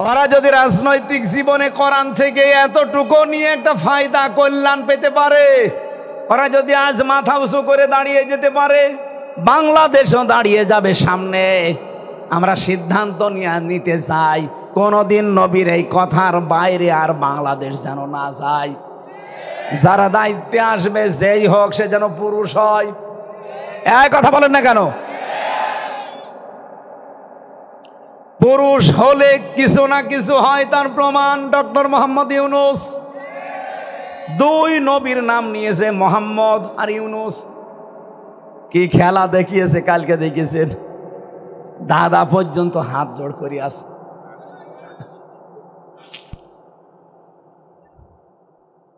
ওরা যদি রাজনৈতিক জীবনে কোরআন থেকে এতটুকু নিয়ে একটা ফায়দা কল্যাণ পেতে পারে, ওরা যদি আজ মাথা উঁচু করে দাঁড়িয়ে যেতে পারে, বাংলাদেশও দাঁড়িয়ে যাবে সামনে। আমরা সিদ্ধান্ত নিতে চাই কোনদিন নবীর এই কথার বাইরে আর বাংলাদেশ যেন না যায়। যারা দায়িত্বে আসবে যেই হোক সে যেন পুরুষ হয়। এই কথা বলেন না কেন? পুরুষ হলে কিছু না কিছু হয়, তার প্রমাণ ডক্টর মোহাম্মদ ইউনূস। দুই নবীর নাম নিয়েছে, মোহাম্মদ আর ইউনূস। কি খেলা দেখিয়েছে কালকে, দেখিয়েছেন দাদা পর্যন্ত হাত জোড় করে আছে।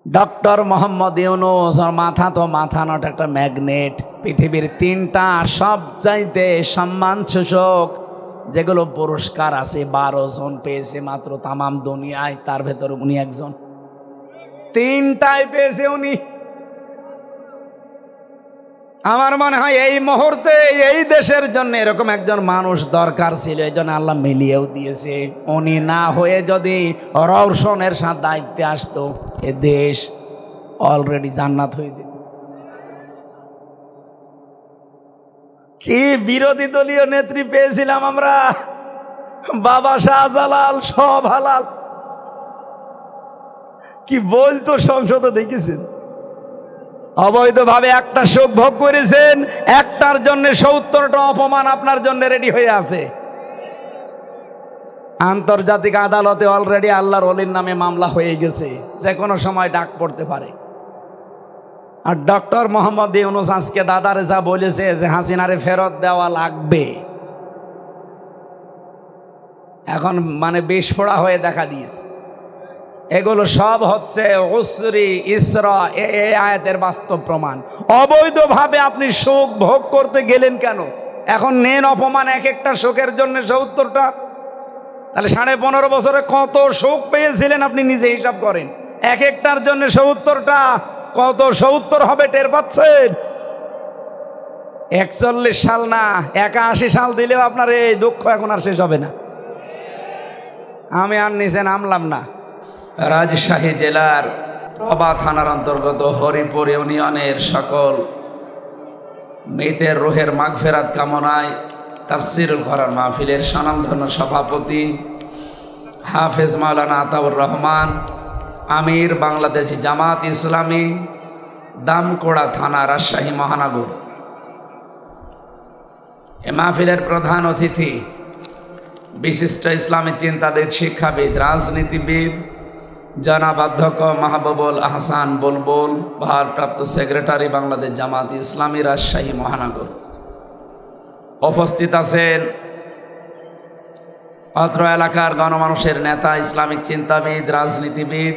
ডক্টর মোহাম্মদ ইউনূস আর মাথা তো মাথা নট, একটা ম্যাগনেট। পৃথিবীর তিনটা সবচাইতে সম্মানসূচক যেগুলো পুরস্কার আছে 12 জন পেয়েছে মাত্র তামাম দুনিয়ায়, তার ভেতর উনি একজন। তিনটাই পেয়েছে উনি। আমার মনে হয় এই মুহূর্তে এই দেশের জন্য এরকম একজন মানুষ দরকার ছিল, এই জন্য আল্লাহ মিলিয়েও দিয়েছে। উনি না হয়ে যদি রওশনের সাথে দায়িত্বে আসতো, এ দেশ অলরেডি জান্নাত হয়ে যেত। কি বিরোধী দলীয় নেত্রী পেয়েছিলাম আমরা, বাবা শাহজালাল, সব হালাল। কি বলতো সংসদে, দেখেছেন? অবৈধভাবে একটা সুখ ভোগ করেছেন, একটার জন্য 70টা অপমান আপনার জন্য রেডি হয়ে আছে। আন্তর্জাতিক আদালতে অলরেডি আল্লাহর ওলির নামে মামলা হয়ে গেছে, যে কোনো সময় ডাক পড়তে পারে। আর ডক্টর মোহাম্মদ ইউনূস আজকে দাদারে যা বলেছে যে হাসিনারে ফেরত দেওয়া লাগবে, এখন মানে বিস্ফোরা হয়ে দেখা দিয়েছে। এগুলো সব হচ্ছে উসরি ইসরা, এই আয়াতের বাস্তব প্রমাণ। অবৈধভাবে আপনি সুখ ভোগ করতে গেলেন কেন? এখন নেন অপমান, এক একটা সুখের জন্য 70টা। তাহলে 15.5 বছরে কত সুখ পেয়েছিলেন আপনি নিজে হিসাব করেন। এক একটার জন্য 70টা, কত 70 হবে টের পাচ্ছেন? 41 সাল না 81 সাল দিলেও আপনার এই দুঃখ এখন আর শেষ হবে না। আমি আর নিচে নামলাম না। রাজশাহী জেলার প্রভা থানার অন্তর্গত হরিপুর ইউনিয়নের সকল মৃতের রুহের মাগফিরাত কামনায় তাফসিরুল কোরআন মাহফিলের স্বনামধন্য সভাপতি হাফেজ মাওলানা আতাউর রহমান, আমির বাংলাদেশ জামাত ইসলামী, দামকোড়া থানা, রাজশাহী মহানগর। এ মাহফিলের প্রধান অতিথি বিশিষ্ট ইসলামী চিন্তাবিদ, শিক্ষাবিদ, রাজনীতিবিদ জনাব অধ্যক্ষ মাহবুবুল আহসান বুলবুল, ভারপ্রাপ্ত সেক্রেটারি বাংলাদেশ জামাত ইসলামী রাজশাহী মহানগর। উপস্থিত আছেন অত্র এলাকার গণমানুষের নেতা, ইসলামিক চিন্তাবিদ, রাজনীতিবিদ,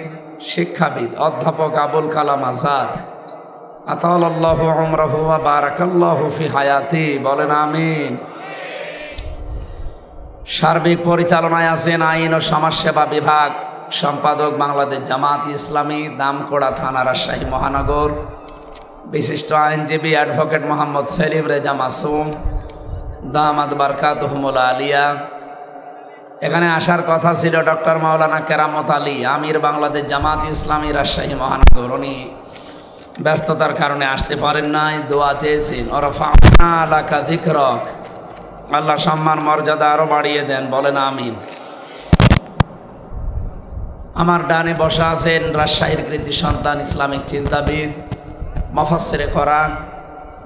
শিক্ষাবিদ অধ্যাপক আবুল কালাম আজাদ, আতালাল্লাহু উমরাহু ওয়া বারাকাল্লাহু ফি হায়াতি, বলেন আমিন। সার্বিক পরিচালনায় আছেন আইন ও সমাজসেবা বিভাগ সম্পাদক বাংলাদেশ জামাত ইসলামী, দামকোড়া থানা, রাজশাহী মহানগর। বিশিষ্ট আইনজীবী অ্যাডভোকেট মোহাম্মদ সেলিম রেজা মাসুম, দামাত বারকাতুহুমুল আলিয়া। এখানে আসার কথা ছিল ডক্টর মাওলানা কেরামত আলী, আমির বাংলাদেশ জামাত ইসলামী রাজশাহী মহানগর। উনি ব্যস্ততার কারণে আসতে পারেন নাই। দোয়া চেয়েছেন, ওরফা'না লাকা যিকরাক, আল্লাহ সম্মান মর্যাদা আরো বাড়িয়ে দেন, বলেন আমিন। আমার ডানে বসা আছেন রাজশাহীর কৃতি সন্তান, ইসলামিক চিন্তাবিদ, মুফাসসিরে কোরআন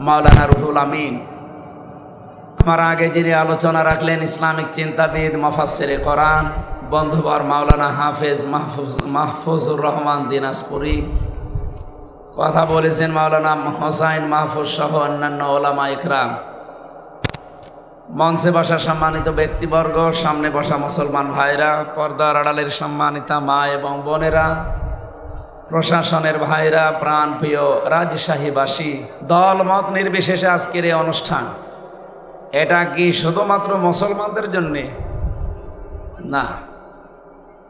মাওলানা রুহুল আমিন। আমার আগে যিনি আলোচনা রাখলেন ইসলামিক চিন্তাবিদ, মুফাসসিরে কোরআন, বন্ধুবর মাওলানা হাফেজ মাহফুজুর রহমান দিনাজপুরি। কথা বলেছেন মাওলানা হোসাইন মাহফুজ সহ অন্যান্য ওলামা ইকরাম। মঞ্চে বসা সম্মানিত ব্যক্তিবর্গ, সামনে বসা মুসলমান ভাইরা, পর্দার আড়ালের সম্মানিতা মা এবং বোনেরা, প্রশাসনের ভাইরা, প্রাণপ্রিয় রাজশাহীবাসী, দল মত নির্বিশেষে আজকের এই অনুষ্ঠান, এটা কি শুধুমাত্র মুসলমানদের জন্যে না।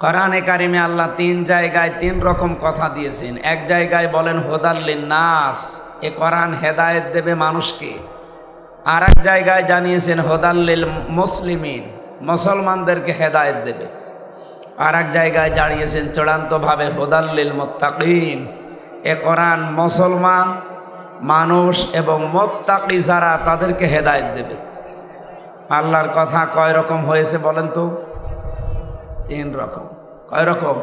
কোরআনে কারিমে আল্লাহ 3 জায়গায় 3 রকম কথা দিয়েছেন। এক জায়গায় বলেন হুদাল লিন্নাস, এ কোরআন হেদায়েত দেবে মানুষকে। আর এক জায়গায় জানিয়েছেন হুদাল লিল মুসলিমিন, মুসলমানদেরকে হেদায়েত দেবে। আর এক জায়গায় দাঁড়িয়েছেন চূড়ান্তভাবে হুদাল্লিল মুত্তাকিন। এ কোরআন মুসলমান মানুষ এবং মুত্তাকি যারা তাদেরকে হেদায়েত দেবে। আল্লাহর কথা কয় রকম হয়েছে বলেন তো? 3 রকম। কয় রকম?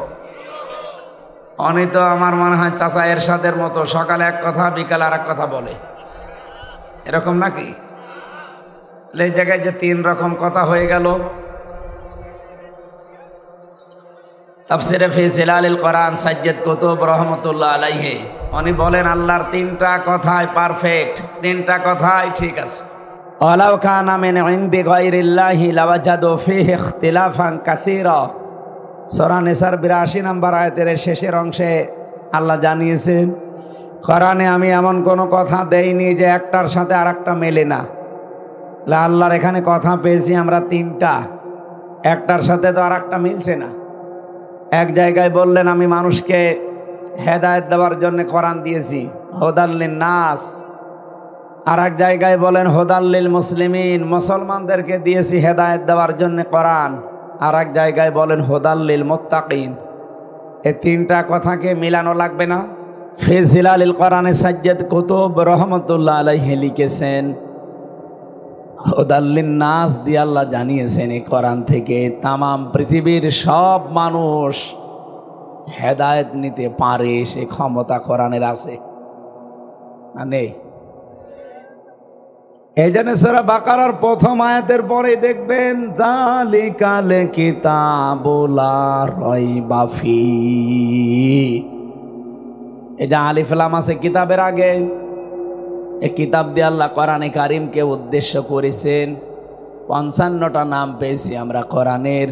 অনি তো আমার মনে হয় চাচা এরশাদের মতো সকালে এক কথা বিকালে আর এক কথা বলে, এরকম নাকি? এই জায়গায় যে 3 রকম কথা হয়ে গেল। তাফসিরে ফি জিলালিল কোরআন সাজ্জাদ কুতুব রহমাতুল্লাহ আলাইহি উনি বলেন আল্লাহর 3টা কথাই পারফেক্ট, 3টা কথাই ঠিক আছে। ওয়ালাউ কানা মিন ইনদি গায়রিল্লাহি লাওয়াজাদু ফীহি ইখতিলাফান কাসীরা। সূরা নিসার 82 নম্বর আয়াতের শেষের অংশে আল্লাহ জানিয়েছেন, কোরআনে আমি এমন কোনো কথা দেইনি যে একটার সাথে আরেকটা মেলে না। আল্লাহর এখানে কথা পেয়েছি আমরা 3টা, একটার সাথে তো আরেকটা মিলছে না। এক জায়গায় বললেন আমি মানুষকে হেদায়েত দেওয়ার জন্য কোরআন দিয়েছি, হুদাল্লিন নাস। আর এক জায়গায় বলেন হুদাল্লিল মুসলিমিন, মুসলমানদেরকে দিয়েছি হেদায়েত দেওয়ার জন্য কোরআন। আর এক জায়গায় বলেন হুদাল্লিল মুত্তাকিন। এই 3টা কথাকে মিলানো লাগবে না? ফি জিলালিল কোরআনে সাজ্জাদ কুতুব রহমাতুল্লাহ আলাইহি লিখেছেন, হুদাল্লিন নাস দিয়ে আল্লাহ জানিয়েছেন এই কোরআন থেকে তামাম পৃথিবীর সব মানুষ হেদায়েত নিতে পারে, সে ক্ষমতা কোরআনের আছে না নেই? এই জন্য সূরা বাকারার প্রথম আয়াতের পরে দেখবেন যালিকাল কিতাবু লা রাইবা ফীহি। এই যে আলিফ লাম আছে কিতাবের আগে, এই কিতাব দিয়ে আল্লাহ কোরআনে কারিমকে উদ্দেশ্য করেছেন। 55টা নাম পেয়েছি আমরা কোরআনের,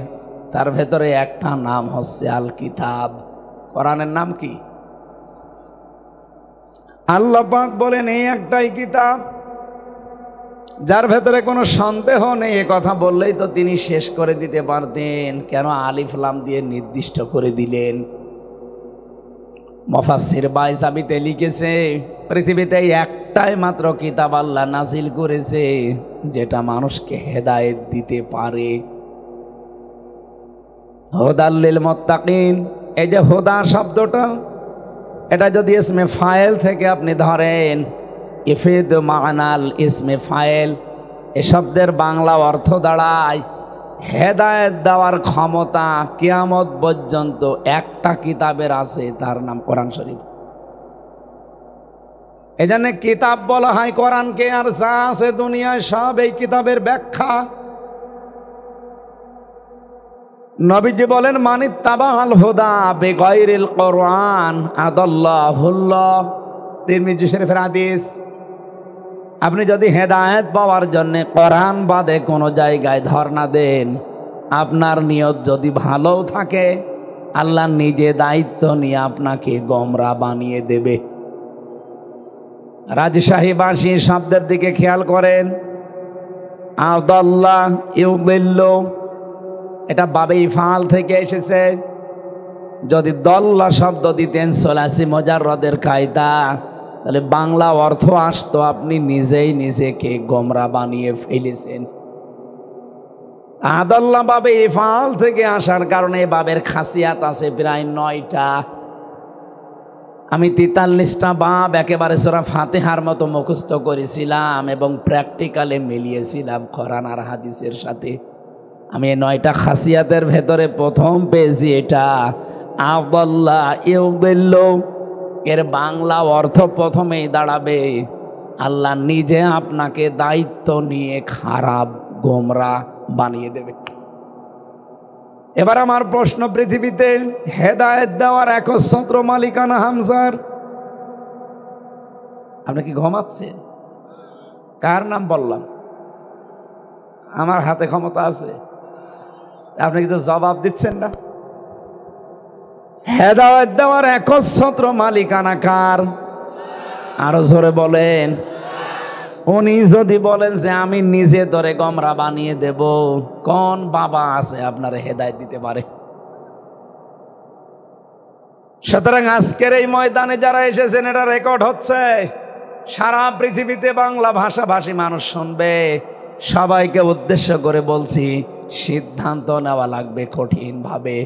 তার ভেতরে একটা নাম হচ্ছে আল কিতাব। কোরআনের নাম কি? আল্লাহ পাক বলেন এই একটাই কিতাব যার ভেতরে কোনো সন্দেহ নেই। এ কথা বললেই তো তিনি শেষ করে দিতে পারতেন, কেন আলিফ লাম দিয়ে নির্দিষ্ট করে দিলেন? মুফাসসির বাইসাবিতে লিখেছে পৃথিবীতে একটাই মাত্র কিতাব আল্লাহ নাজিল করেছে যেটা মানুষকে হেদায়েত দিতে পারে, হুদাল্লিল মুত্তাকিন। এই যে হুদা শব্দটা, এটা যদি ইসমে ফাইল থেকে আপনি ধরেন, ইফিদ মানাল ইসমে ফাইল, এ শব্দের বাংলা অর্থ দাঁড়ায় হেদায়েত দেওয়ার ক্ষমতা কিয়ামত পর্যন্ত একটা কিতাবের আছে, তার নাম কোরআন শরীফ। এজন্য কিতাব বলা হয় কোরআনকে, আর যা আছে দুনিয়ায় সব এই কিতাবের ব্যাখ্যা। নবীজি বলেন মানিত্তাবাল হুদা বিগাইরিল কোরআন আদাল্লাহুল্লাহ। তিরমিজি শরীফের হাদিস। আপনি যদি হেদায়েত পাওয়ার জন্য কোরআন বাদে কোনো জায়গায় ধর্ণা দেন, আপনার নিয়ত যদি ভালো থাকে, আল্লাহ নিজে দায়িত্ব নিয়ে আপনাকে গোমরা বানিয়ে দেবে। রাজশাহী বাসী শব্দের দিকে খেয়াল করেন, আদাল্লাহ ইউদিল্লু, এটা বাবে ইফআল থেকে এসেছে। যদি দল্লা শব্দ দিতেন সলাসি মুজাররদের কায়দা, তাহলে বাংলা অর্থ আসতো আপনি নিজেই নিজেকে গোমরা বানিয়ে ফেলেছেন। আদাল্লাহ বাবে ইফআল থেকে আসার কারণে বাবের খাসিয়াত আছে প্রায় 9টা। আমি 43টা বাব একেবারে সূরা ফাতিহার মতো মুখস্থ করেছিলাম এবং প্র্যাকটিক্যালে মিলিয়েছিলাম কোরআন আর হাদিসের সাথে। আমি এই 9টা খাসিয়াতের ভেতরে প্রথম পেয়েছি এটা আদাল্লাহ ইউদিল্লু। এর বাংলা অর্থ প্রথমেই দাঁড়াবে আল্লাহ নিজে আপনাকে দায়িত্ব নিয়ে খারাপ গোমরা বানিয়ে দেবে। এবার আমার প্রশ্ন, পৃথিবীতে হেদায়েত দেওয়ার একচ্ছত্র মালিকানা হামজার। আপনি কি ঘুমাচ্ছেন? কার নাম বললাম? আমার হাতে ক্ষমতা আছে, আপনি কিছু জবাব দিচ্ছেন না। হেদায়েত দেওয়ার একচ্ছত্র মালিকানা কার? আরো জোরে বলেন। উনি যদি বলেন যে আমি নিজে ধরে গোমরা বানিয়ে দেব, কোন বাবা আছে আপনার হেদায়েত দিতে পারে? সুতরাং আজকের এই ময়দানে যারা এসেছেন, এটা রেকর্ড হচ্ছে, সারা পৃথিবীতে বাংলা ভাষাভাষী মানুষ শুনবে। সবাইকে উদ্দেশ্য করে বলছি, সিদ্ধান্ত নেওয়া লাগবে কঠিন ভাবে।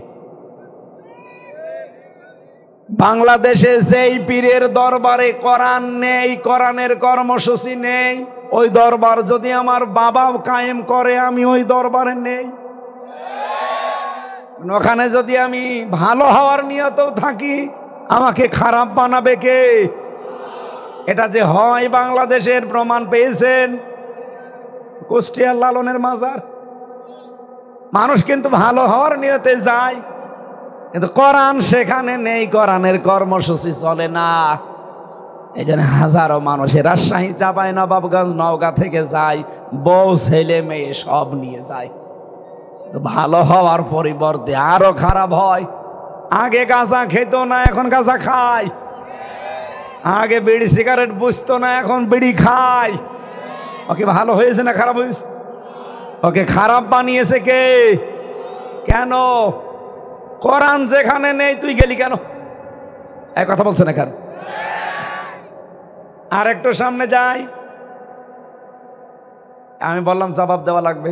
বাংলাদেশে যেই পীরের দরবারে কোরআন নেই, কোরআনের কর্মসূচি নেই, ওই দরবার যদি আমার বাবাও কায়েম করে আমি ওই দরবারে নেই। ওখানে যদি আমি ভালো হওয়ার নিয়তেও থাকি আমাকে খারাপ বানাবে কে? এটা যে হয় বাংলাদেশের প্রমাণ পেয়েছেন কুষ্টিয়ার লালনের মাজার। মানুষ কিন্তু ভালো হওয়ার নিয়তে যায়, কিন্তু কোরআন সেখানে নেই, কোরআনের কর্মসূচি চলে না। এই জন্য হাজারো মানুষের রাজশাহী, চাঁপাইনবাবগঞ্জ, নওগাঁ থেকে যায়, বউ ছেলে মেয়ে সব নিয়ে যায়। তো ভালো হওয়ার পরিবর্তে আরো খারাপ হয়। আগে গাঁজা খেত না, এখন গাঁজা খায়। আগে বিড়ি সিগারেট বুঝতো না, এখন বিড়ি খায়। ওকে ভালো হয়েছে না খারাপ হয়েছে? ওকে খারাপ বানিয়েছে কে? কেন? কোরআন যেখানে নেই তুই গেলি কেন? এক কথা বলছে না কেন? আর একটু সামনে যাই, আমি বললাম জবাব দেওয়া লাগবে।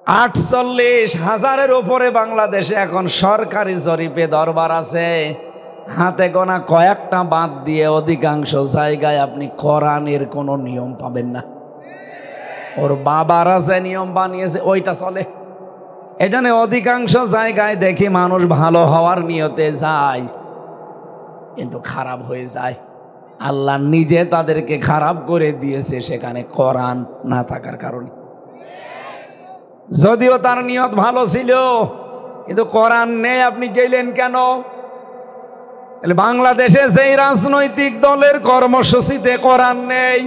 48,000-এর উপরে বাংলাদেশে এখন সরকারি জরিপে দরবার আছে। হাতে গোনা কয়েকটা বাদ দিয়ে অধিকাংশ জায়গায় আপনি কোরআনের কোনো নিয়ম পাবেন না। ওর বাবারা যে নিয়ম বানিয়েছে ওইটা চলে। এই জন্য অধিকাংশ জায়গায় দেখি মানুষ ভালো হওয়ার নিয়তে যায়, কিন্তু খারাপ হয়ে যায়। আল্লাহ নিজে তাদেরকে খারাপ করে দিয়েছে সেখানে কোরআন না থাকার কারণে। যদিও তার নিয়ত ভালো ছিল, কিন্তু কোরআন নেই, আপনি গেলেন কেন? বাংলাদেশে যেই রাজনৈতিক দলের কর্মসূচিতে কোরআন নেই,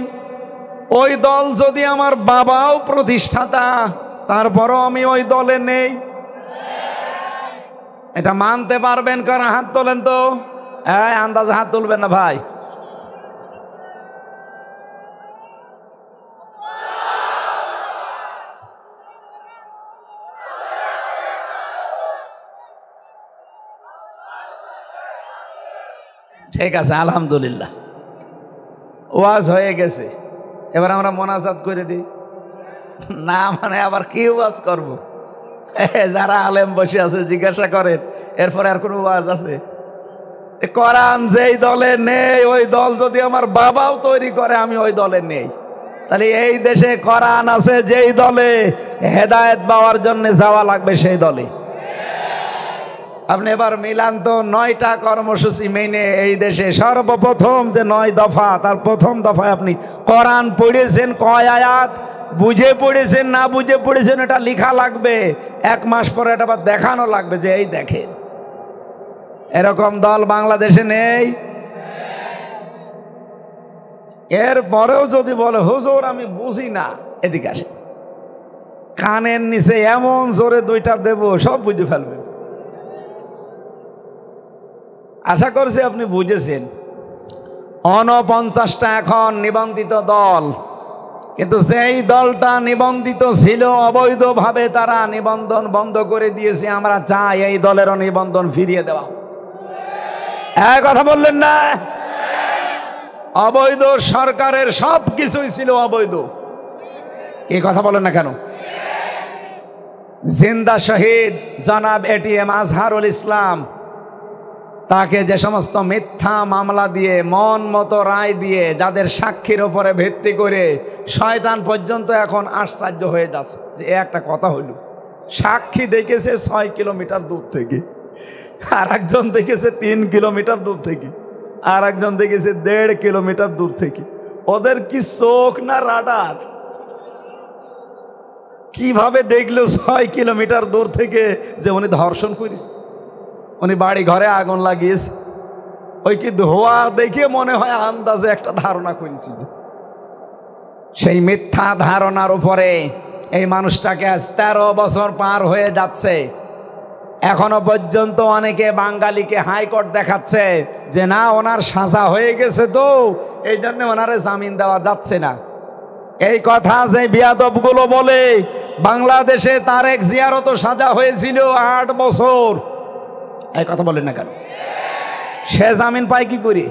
ওই দল যদি আমার বাবাও প্রতিষ্ঠাতা, তারপরও আমি ওই দলে নেই। এটা মানতে পারবেন? কারণ হাত তোলেন তো। আন্দাজে হাত তুলবেন না ভাই। ঠিক আছে, আলহামদুলিল্লাহ, ওয়াজ হয়ে গেছে। এবার আমরা মোনাজাত করে দিই। না মানে আবার কি ওয়াজ করব? যারা আলেম বসে আছে জিজ্ঞাসা করেন, এরপরে আর কোনো ওয়াজ আছে? কোরআন যেই দলে নেই, ওই দল যদি আমার বাবাও তৈরি করে আমি ওই দলে নেই। তাহলে এই দেশে কোরআন আছে যেই দলে, হেদায়েত পাওয়ার জন্য যাওয়া লাগবে সেই দলে। আপনি এবার মিলান তো 9টা কর্মসূচি মেনে এই দেশে সর্বপ্রথম যে 9 দফা, তার প্রথম দফায় আপনি কোরআন পড়েছেন কয় আয়াত, বুঝে পড়েছেন না বুঝে পড়েছেন এটা লেখা লাগবে। 1 মাস পরে এটা আবার দেখানো লাগবে যে এই দেখেন। এরকম দল বাংলাদেশে নেই। এরপরেও যদি বলে হুজুর আমি বুঝি না, এদিকে আসে, কানের নিচে এমন জোরে 2টা দেব সব বুঝে ফেলবেন। আশা করছি আপনি বুঝেছেন। 49টা এখন নিবন্ধিত দল, কিন্তু যেই দলটা নিবন্ধিত ছিল অবৈধভাবে তারা নিবন্ধন বন্ধ করে দিয়েছে। আমরা চাই এই দলেরও নিবন্ধন ফিরিয়ে দেওয়া। এক কথা বললেন না? অবৈধ সরকারের সব কিছুই ছিল অবৈধ। কি কথা বলেন না কেন? জিন্দা শহীদ জনাব এটিএম আজহারুল ইসলাম, তাকে যে সমস্ত মিথ্যা মামলা দিয়ে মন মতো রায় দিয়ে, যাদের সাক্ষীর ওপরে ভিত্তি করে শয়তান পর্যন্ত এখন আশ্চর্য হয়ে যাচ্ছে যে একটা কথা হইল, সাক্ষী দেখেছে 6 কিলোমিটার দূর থেকে, আর একজন দেখেছে 3 কিলোমিটার দূর থেকে, আর একজন দেখেছে 1.5 কিলোমিটার দূর থেকে। ওদের কি চোখ না রাডার? কিভাবে দেখলো 6 কিলোমিটার দূর থেকে যে উনি ধর্ষণ করেছে, উনি বাড়ি ঘরে আগুন লাগিয়েছে? ওই কি ধোয়া দেখে মনে হয় আন্দাজে একটা ধারণা করেছিল। সেই মিথ্যা ধারণার উপরে এই মানুষটাকে আজ 13 বছর পার হয়ে যাচ্ছে। এখনো পর্যন্ত অনেকে বাঙালিকে হাইকোর্ট দেখাচ্ছে যে না ওনার সাজা হয়ে গেছে, তো এই জন্য ওনারে জামিন দেওয়া যাচ্ছে না। এই কথা যে বিয়াদবগুলো বলে, বাংলাদেশে তারেক জিয়ারও তো সাজা হয়েছিল 8 বছর। এই কথা বলেন না কেন? সে জামিন পায় কি করে?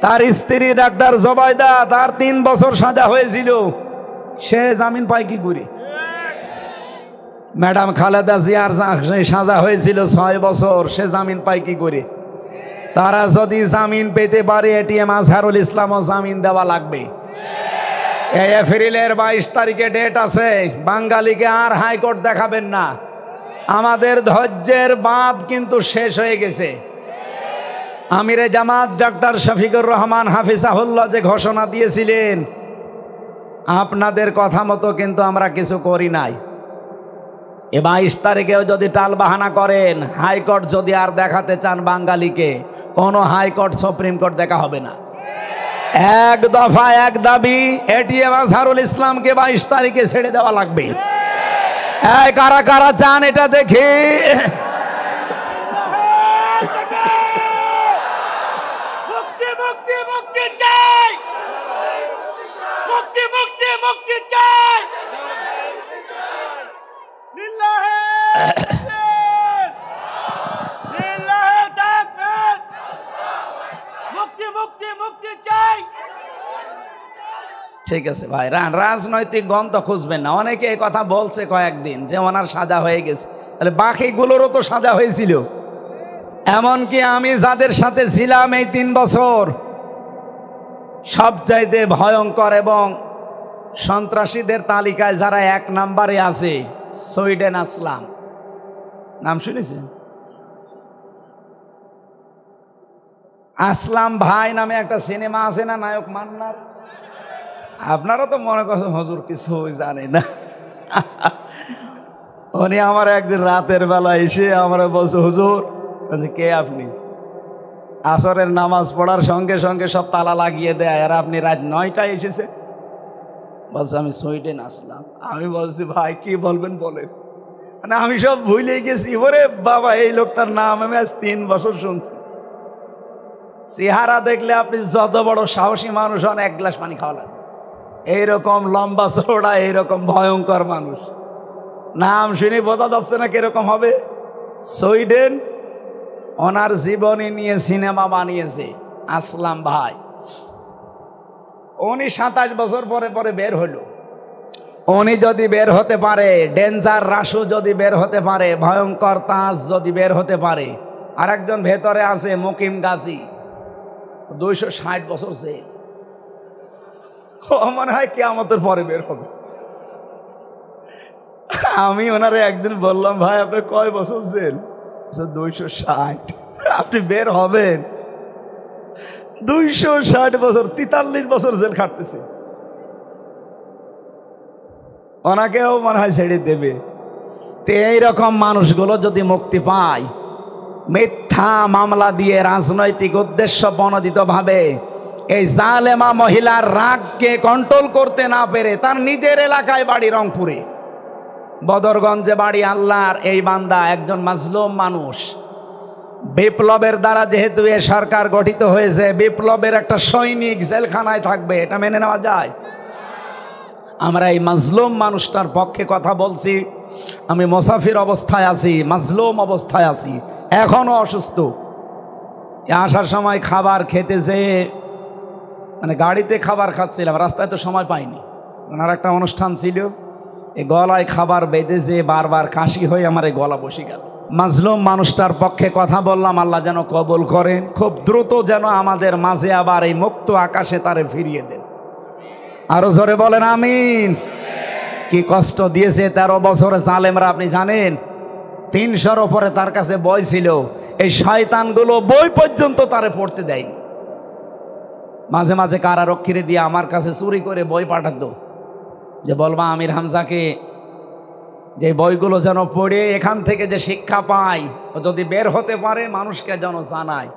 তার স্ত্রী ডাক্তার জোবাইদা, তার 3 বছর সাজা হয়েছিল, সে জামিন পায় কি করে? ম্যাডাম খালেদা জিয়ার সাজা হয়েছিল 6 বছর, সে জামিন পায় কি করে? তারা যদি জামিন পেতে পারে এটিএম আজহারুল ইসলামও জামিন দেওয়া লাগবে। এই এপ্রিলের 22 তারিখে ডেট আছে, বাঙালিকে আর হাইকোর্ট দেখাবেন না। আমাদের ধৈর্যের বাঁধ কিন্তু শেষ হয়ে গেছে। আমিরে জামাত ডক্টর শফিকুর রহমান হাফিজাহুল্লাহ যে ঘোষণা দিয়েছিলেন, আপনাদের কথা মতো কিন্তু আমরা কিছু করি নাই। 22 তারিখেও যদি টাল বাহানা করেন, হাইকোর্ট যদি আর দেখাতে চান বাঙালিকে, কোনো হাইকোর্ট সুপ্রিম কোর্ট দেখা হবে না। এক দফা এক দাবি, এটিএম আজহারুল ইসলামকে 22 তারিখে ছেড়ে দেওয়া লাগবে। এই কারা কারা চান এটা দেখি? মুক্তি মুক্তি মুক্তি চাই, মুক্তি মুক্তি মুক্তি চাই। লিল্লাহে তাকবীর, লিল্লাহে তাকবীর। মুক্তি মুক্তি মুক্তি চাই। ঠিক আছে ভাই, রাজনৈতিক গন্ধ খুঁজবেন না। অনেকে এই কথা বলছে কয়েকদিন যে ওনার সাজা হয়ে গেছে, তাহলে বাকিগুলোরও তো সাজা হয়েছিল। এমনকি আমি যাদের সাথে ছিলাম এই 3 বছর, সবচাইতে ভয়ঙ্কর এবং সন্ত্রাসীদের তালিকায় যারা 1 নম্বরে আছে, সুইডেন আসলাম, নাম শুনেছেন? আসলাম ভাই নামে একটা সিনেমা আছে না, নায়ক মান্নার। আপনারা তো মনে করছেন হুজুর কিছু জানে না। উনি আমার একদিন রাতের বেলা এসে আমরা বলছে, হুজুর কে আপনি? আসরের নামাজ পড়ার সঙ্গে সঙ্গে সব তালা লাগিয়ে দেয়, আর আপনি রাত 9টায় এসেছে। বলছে আমি সুইডেন আসলাম। আমি বলছি ভাই কি বলবেন বলেন। মানে আমি সব ভুলে গেছি। ওরে বাবা, এই লোকটার নাম আমি আজ 3 বছর শুনছি। চেহারা দেখলে আপনি যত বড় সাহসী মানুষ হন, 1 গ্লাস পানি খাওয়া লাগে। এইরকম লম্বা চওড়া, এইরকম ভয়ঙ্কর মানুষ, নাম শুনে বোঝা যাচ্ছে না কিরকম হবে। সুইডেন ওনার জীবনী নিয়ে সিনেমা বানিয়েছে আসলাম ভাই। উনি 27 বছর পরে পরে বের হলো। উনি যদি বের হতে পারে, ডেঞ্জার রাসু যদি বের হতে পারে, ভয়ঙ্কর তাজ যদি বের হতে পারে, আর একজন ভেতরে আছে মুকিম গাজী, 260 বছর সে। মনে হয় কিয়ামতের পরে বের হবে। আমি ওনারে একদিন বললাম, ভাই আপনি কয় বছর জেল? 260। আপনি বের হবেন? 260 বছর, 43 বছর জেল খাটতেছে। ওনাকেও মনে হয় ছেড়ে দেবে। তো এইরকম মানুষগুলো যদি মুক্তি পায়, মিথ্যা মামলা দিয়ে রাজনৈতিক উদ্দেশ্য প্রণোদিতভাবে এই জালেমা মহিলার রাগকে কন্ট্রোল করতে না পেরে, তার নিজের এলাকায় বাড়ি রংপুরে, বদরগঞ্জে বাড়ি, আল্লাহর এই বান্দা একজন মাজলুম মানুষ। বিপ্লবের দ্বারা যেহেতু এ সরকার গঠিত হয়েছে, বিপ্লবের একটা সৈনিক জেলখানায় থাকবে, এটা মেনে নেওয়া যায়? আমরা এই মাজলুম মানুষটার পক্ষে কথা বলছি। আমি মুসাফির অবস্থায় আছি, মাজলুম অবস্থায় আছি, এখনো অসুস্থ। আসার সময় খাবার খেতে যেয়ে, মানে গাড়িতে খাবার খাচ্ছিলাম, রাস্তায় তো সময় পাইনি, ওনার একটা অনুষ্ঠান ছিল, এই গলায় খাবার বেঁধে যে বারবার কাশি হয়ে আমার এই গলা বসে গেল। মাজলুম মানুষটার পক্ষে কথা বললাম, আল্লাহ যেন কবুল করেন, খুব দ্রুত যেন আমাদের মাঝে আবার এই মুক্ত আকাশে তারে ফিরিয়ে দেন। আরো জোরে বলেন আমিন। কি কষ্ট দিয়েছে 13 বছরে জালেমরা, আপনি জানেন? 300-র ওপরে তার কাছে বই ছিল। এই শয়তানগুলো বই পর্যন্ত তারে পড়তে দেয়নি। মাঝে মাঝে কারারক্ষীরে দিয়ে আমার কাছে চুরি করে বই পাঠাতো, যে বলবা আমির হামজাকে যে বইগুলো যেন পড়ে এখান থেকে যে শিক্ষা পায়, ও যদি বের হতে পারে মানুষকে যেন জানায়।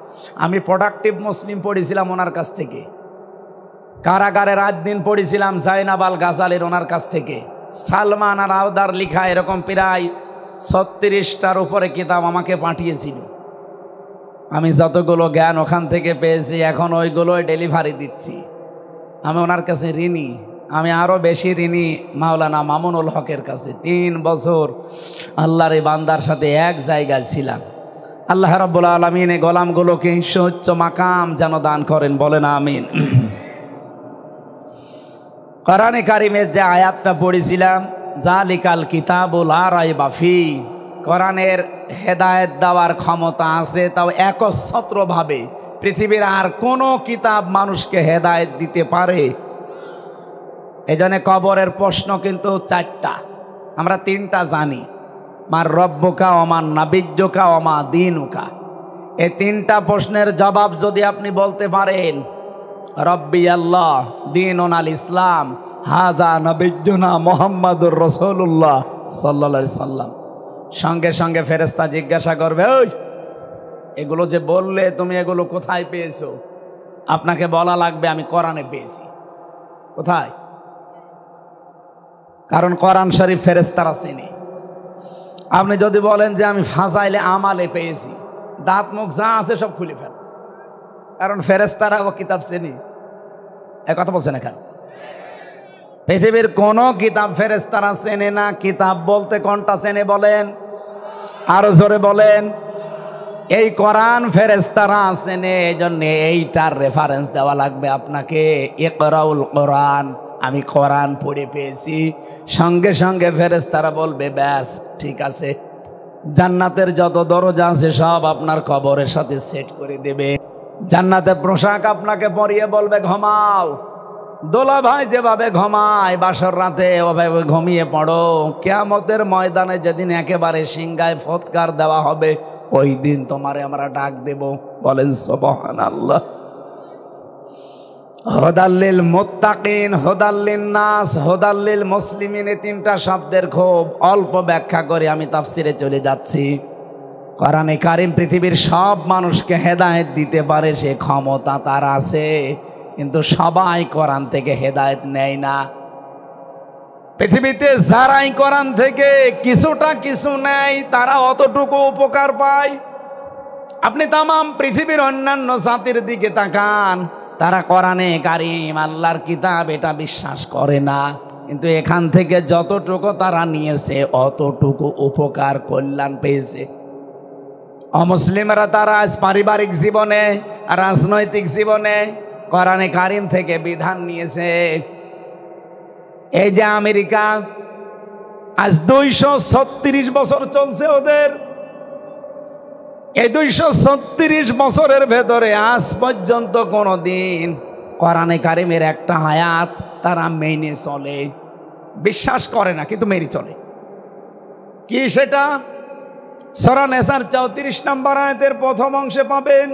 আমি প্রোডাক্টিভ মুসলিম পড়েছিলাম ওনার কাছ থেকে, কারাগারে রাত দিন পড়েছিলাম জাইনাব আল গাজালির ওনার কাছ থেকে। সালমান আর আওদার লিখা এরকম প্রায় 36টার উপরে কিতাব আমাকে পাঠিয়েছিল। আমি যতগুলো জ্ঞান ওখান থেকে পেয়েছি, এখন ওইগুলোই ডেলিভারি দিচ্ছি। আমি ওনার কাছে ঋণী। আমি আরও বেশি ঋণী মাওলানা মামুনুল হকের কাছে। 3 বছর আল্লাহর এই বান্দার সাথে এক জায়গায় ছিলাম। আল্লাহ রাব্বুল আলামিন এই গোলামগুলোকে সুউচ্চ মাকাম যেন দান করেন, বলেন আমিন। কোরআনে কারিমের যে আয়াতটা পড়েছিলাম, জালিকাল কিতাবুল লা রাইবা ফি, কোরআনের হেদায়েত দেওয়ার ক্ষমতা আছে, তাও একচ্ছত্রভাবে পৃথিবীর আর কোনো কিতাব মানুষকে হেদায়েত দিতে পারে? এজন্য কবরের প্রশ্ন কিন্তু চারটা, আমরা তিনটা জানি, মার রব্বুকা ওমান নাবিয়্যুকা ওমা দীনুকা। এই তিনটা প্রশ্নের জবাব যদি আপনি বলতে পারেন, রব্বি আল্লাহ, দীনুন আল ইসলাম, হাদা নবিয়্যুনা মুহাম্মাদুর রাসূলুল্লাহ সাল্লাল্লাহু আলাইহি সাল্লাম, সঙ্গে সঙ্গে ফেরেশতা জিজ্ঞাসা করবে, ওই এগুলো যে বললে তুমি, এগুলো কোথায় পেয়েছো? আপনাকে বলা লাগবে আমি কোরআনে পেয়েছি। কোথায়? কারণ কোরআন শরীফ ফেরেশতারা চেনে। আপনি যদি বলেন যে আমি ফাজাইলে আমালে পেয়েছি, দাঁত মুখ যা আছে সব খুলে ফেল, কারণ ফেরেশতারা ও কিতাব চেনে। এ কথা বলছেন এখানে? পৃথিবীর কোন কিতাব ফেরেশতারা চেনে না। কিতাব বলতে কোনটা চেনে বলেন? আরো জোরে বলেন। এই কোরআন ফেরেশতারা চেনে, এই জন্য এইটার রেফারেন্স দেওয়া লাগবে আপনাকে। ইকরাউল কোরআন, আমি কোরআন পড়ে পেয়েছি। সঙ্গে সঙ্গে ফেরেশতারা বলবে, ব্যাস ঠিক আছে, জান্নাতের যত দরজা আছে সব আপনার কবরের সাথে সেট করে দেবে। জান্নাতের পোশাক আপনাকে পরিয়ে বলবে ঘুমাও। দোলা ভাই যেভাবে ঘুমায় বাসর রাতে, ওভাবে ঘুমিয়ে পড়ো। কিয়ামতের ময়দানে যেদিন একেবারে সিংহায় ফৎকার দেওয়া হবে, ওই দিন তোমারে আমরা ডাক দেব। বলেন সুবহানাল্লাহ। হুদাল্লিল মুত্তাকিন, হুদাল্লিন নাস, হুদাল্লিল মুসলিমিন, এই তিনটা শব্দের খুব অল্প ব্যাখ্যা করে আমি তাফসিরে চলে যাচ্ছি। কোরআনে কারিম পৃথিবীর সব মানুষকে হেদায়েত দিতে পারে, সে ক্ষমতা তার আছে, কিন্তু সবাই কোরআন থেকে হেদায়েত নেয় না। পৃথিবীতে যারাই কোরআন থেকে কিছুটা কিছু নেয়, তারা অতটুকু উপকার পায়। আপনি তামাম পৃথিবীর অন্যান্য জাতির দিকে তাকান, তারা কোরআনে কারিম আল্লাহর কিতাব এটা বিশ্বাস করে না, কিন্তু এখান থেকে যতটুকু তারা নিয়েছে অতটুকু উপকার কল্যাণ পেয়েছে। অমুসলিমরা তারা আজ পারিবারিক জীবনে, রাজনৈতিক জীবনে কোরআনে কারিম থেকে বিধান নিয়েছে। এই যে আমেরিকা, আজ 236 বছর চলছে ওদের। এই 236 বছরের ভেতরে আজ পর্যন্ত কোনোদিন কোরআনে কারিমের একটা আয়াত তারা মেনে চলে, বিশ্বাস করে না, কিন্তু মেনে চলে। কি সেটা? সূরা নিসার 34 নম্বর আয়াতের প্রথম অংশে পাবেন,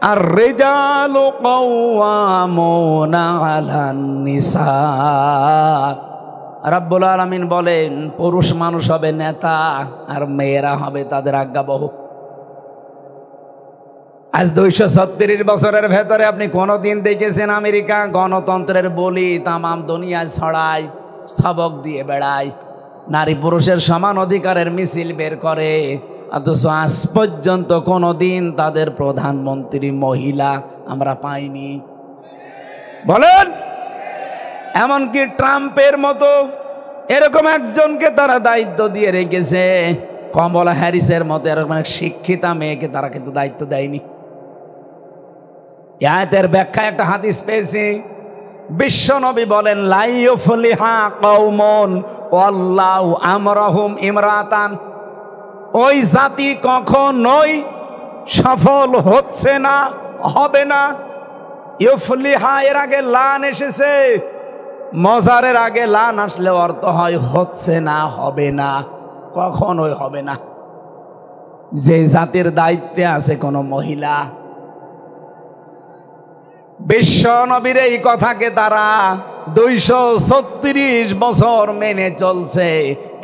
আর রিজালু কাওয়ামুনা আলান নিসা। রাব্বুল আলামিন বলেন, পুরুষ মানুষ হবে নেতা আর মেয়েরা হবে তাদের আজ্ঞাবহ। আজ 236 বছরের ভেতরে আপনি কোনোদিন দেখেছেন আমেরিকা গণতন্ত্রের বলি তামাম দুনিয়ায় ছড়ায়, সবক দিয়ে বেড়ায়, নারী পুরুষের সমান অধিকারের মিছিল বের করে, অথচ আজ পর্যন্ত কোনোদিন তাদের প্রধানমন্ত্রী মহিলা আমরা পাইনি? বলেন। এমনকি ট্রাম্পের মতো এরকম একজনকে তারা দায়িত্ব দিয়ে রেখেছে, কমলা হ্যারিসের মতো এরকম এক শিক্ষিতা মেয়েকে তারা কিন্তু দায়িত্ব দেয়নি। আয়াতের ব্যাখ্যায় একটা হাদিস পেয়েছি, বিশ্বনবী বলেন, লা ইউফলিহা কওমুন ওয়াল্লাহু আমরাহুম ইমরাতান। ওই জাতি কখনোই সফল হচ্ছে না, হবে না। ইউফলিহা এর আগে লান এসেছে, মজারের আগে লান আসলে অর্থ হয় হচ্ছে না, হবে না, কখনোই হবে না। যে জাতির দায়িত্বে আছে কোনো মহিলা, বিশ্ব নবীর এই কথাকে তারা 236 বছর মেনে চলছে,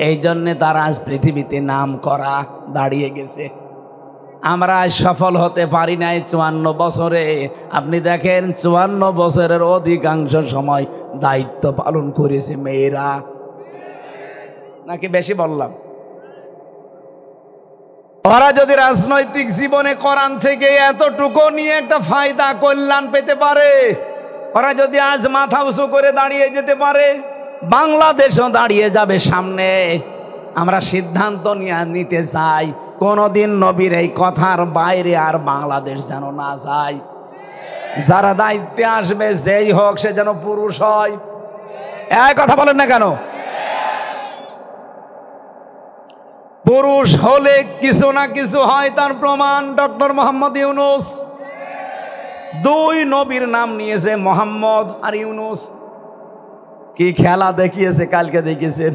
এই জন্যে তারা আজ পৃথিবীতে নাম করা দাঁড়িয়ে গেছে। আমরা আজ সফল হতে পারি নাই 54 বছরে। আপনি দেখেন 54 বছরের অধিকাংশ সময় দায়িত্ব পালন করেছে মেয়েরা। নাকি বেশি বললাম? ওরা যদি রাজনৈতিক জীবনে কোরআন থেকে এতটুকু নিয়ে একটা ফায়দা কল্যাণ পেতে পারে, ওরা যদি আজ মাথা উঁচু করে দাঁড়িয়ে যেতে পারে, বাংলাদেশও দাঁড়িয়ে যাবে সামনে। আমরা সিদ্ধান্ত নিতে চাই, কোনোদিন নবীর এই কথার বাইরে আর বাংলাদেশ যেন না যায়। যারা দায়িত্বে আসবে যেই হোক, সে যেন পুরুষ হয়। এই কথা বলেন না কেন? পুরুষ হলে কিছু না কিছু হয়, তার প্রমাণ ডক্টর মোহাম্মদ ইউনূস। 2 নবীর নাম নিয়েছে, মোহাম্মদ আর ইউনূস। কি খেলা দেখিয়েছে কালকে, দেখিয়েছেন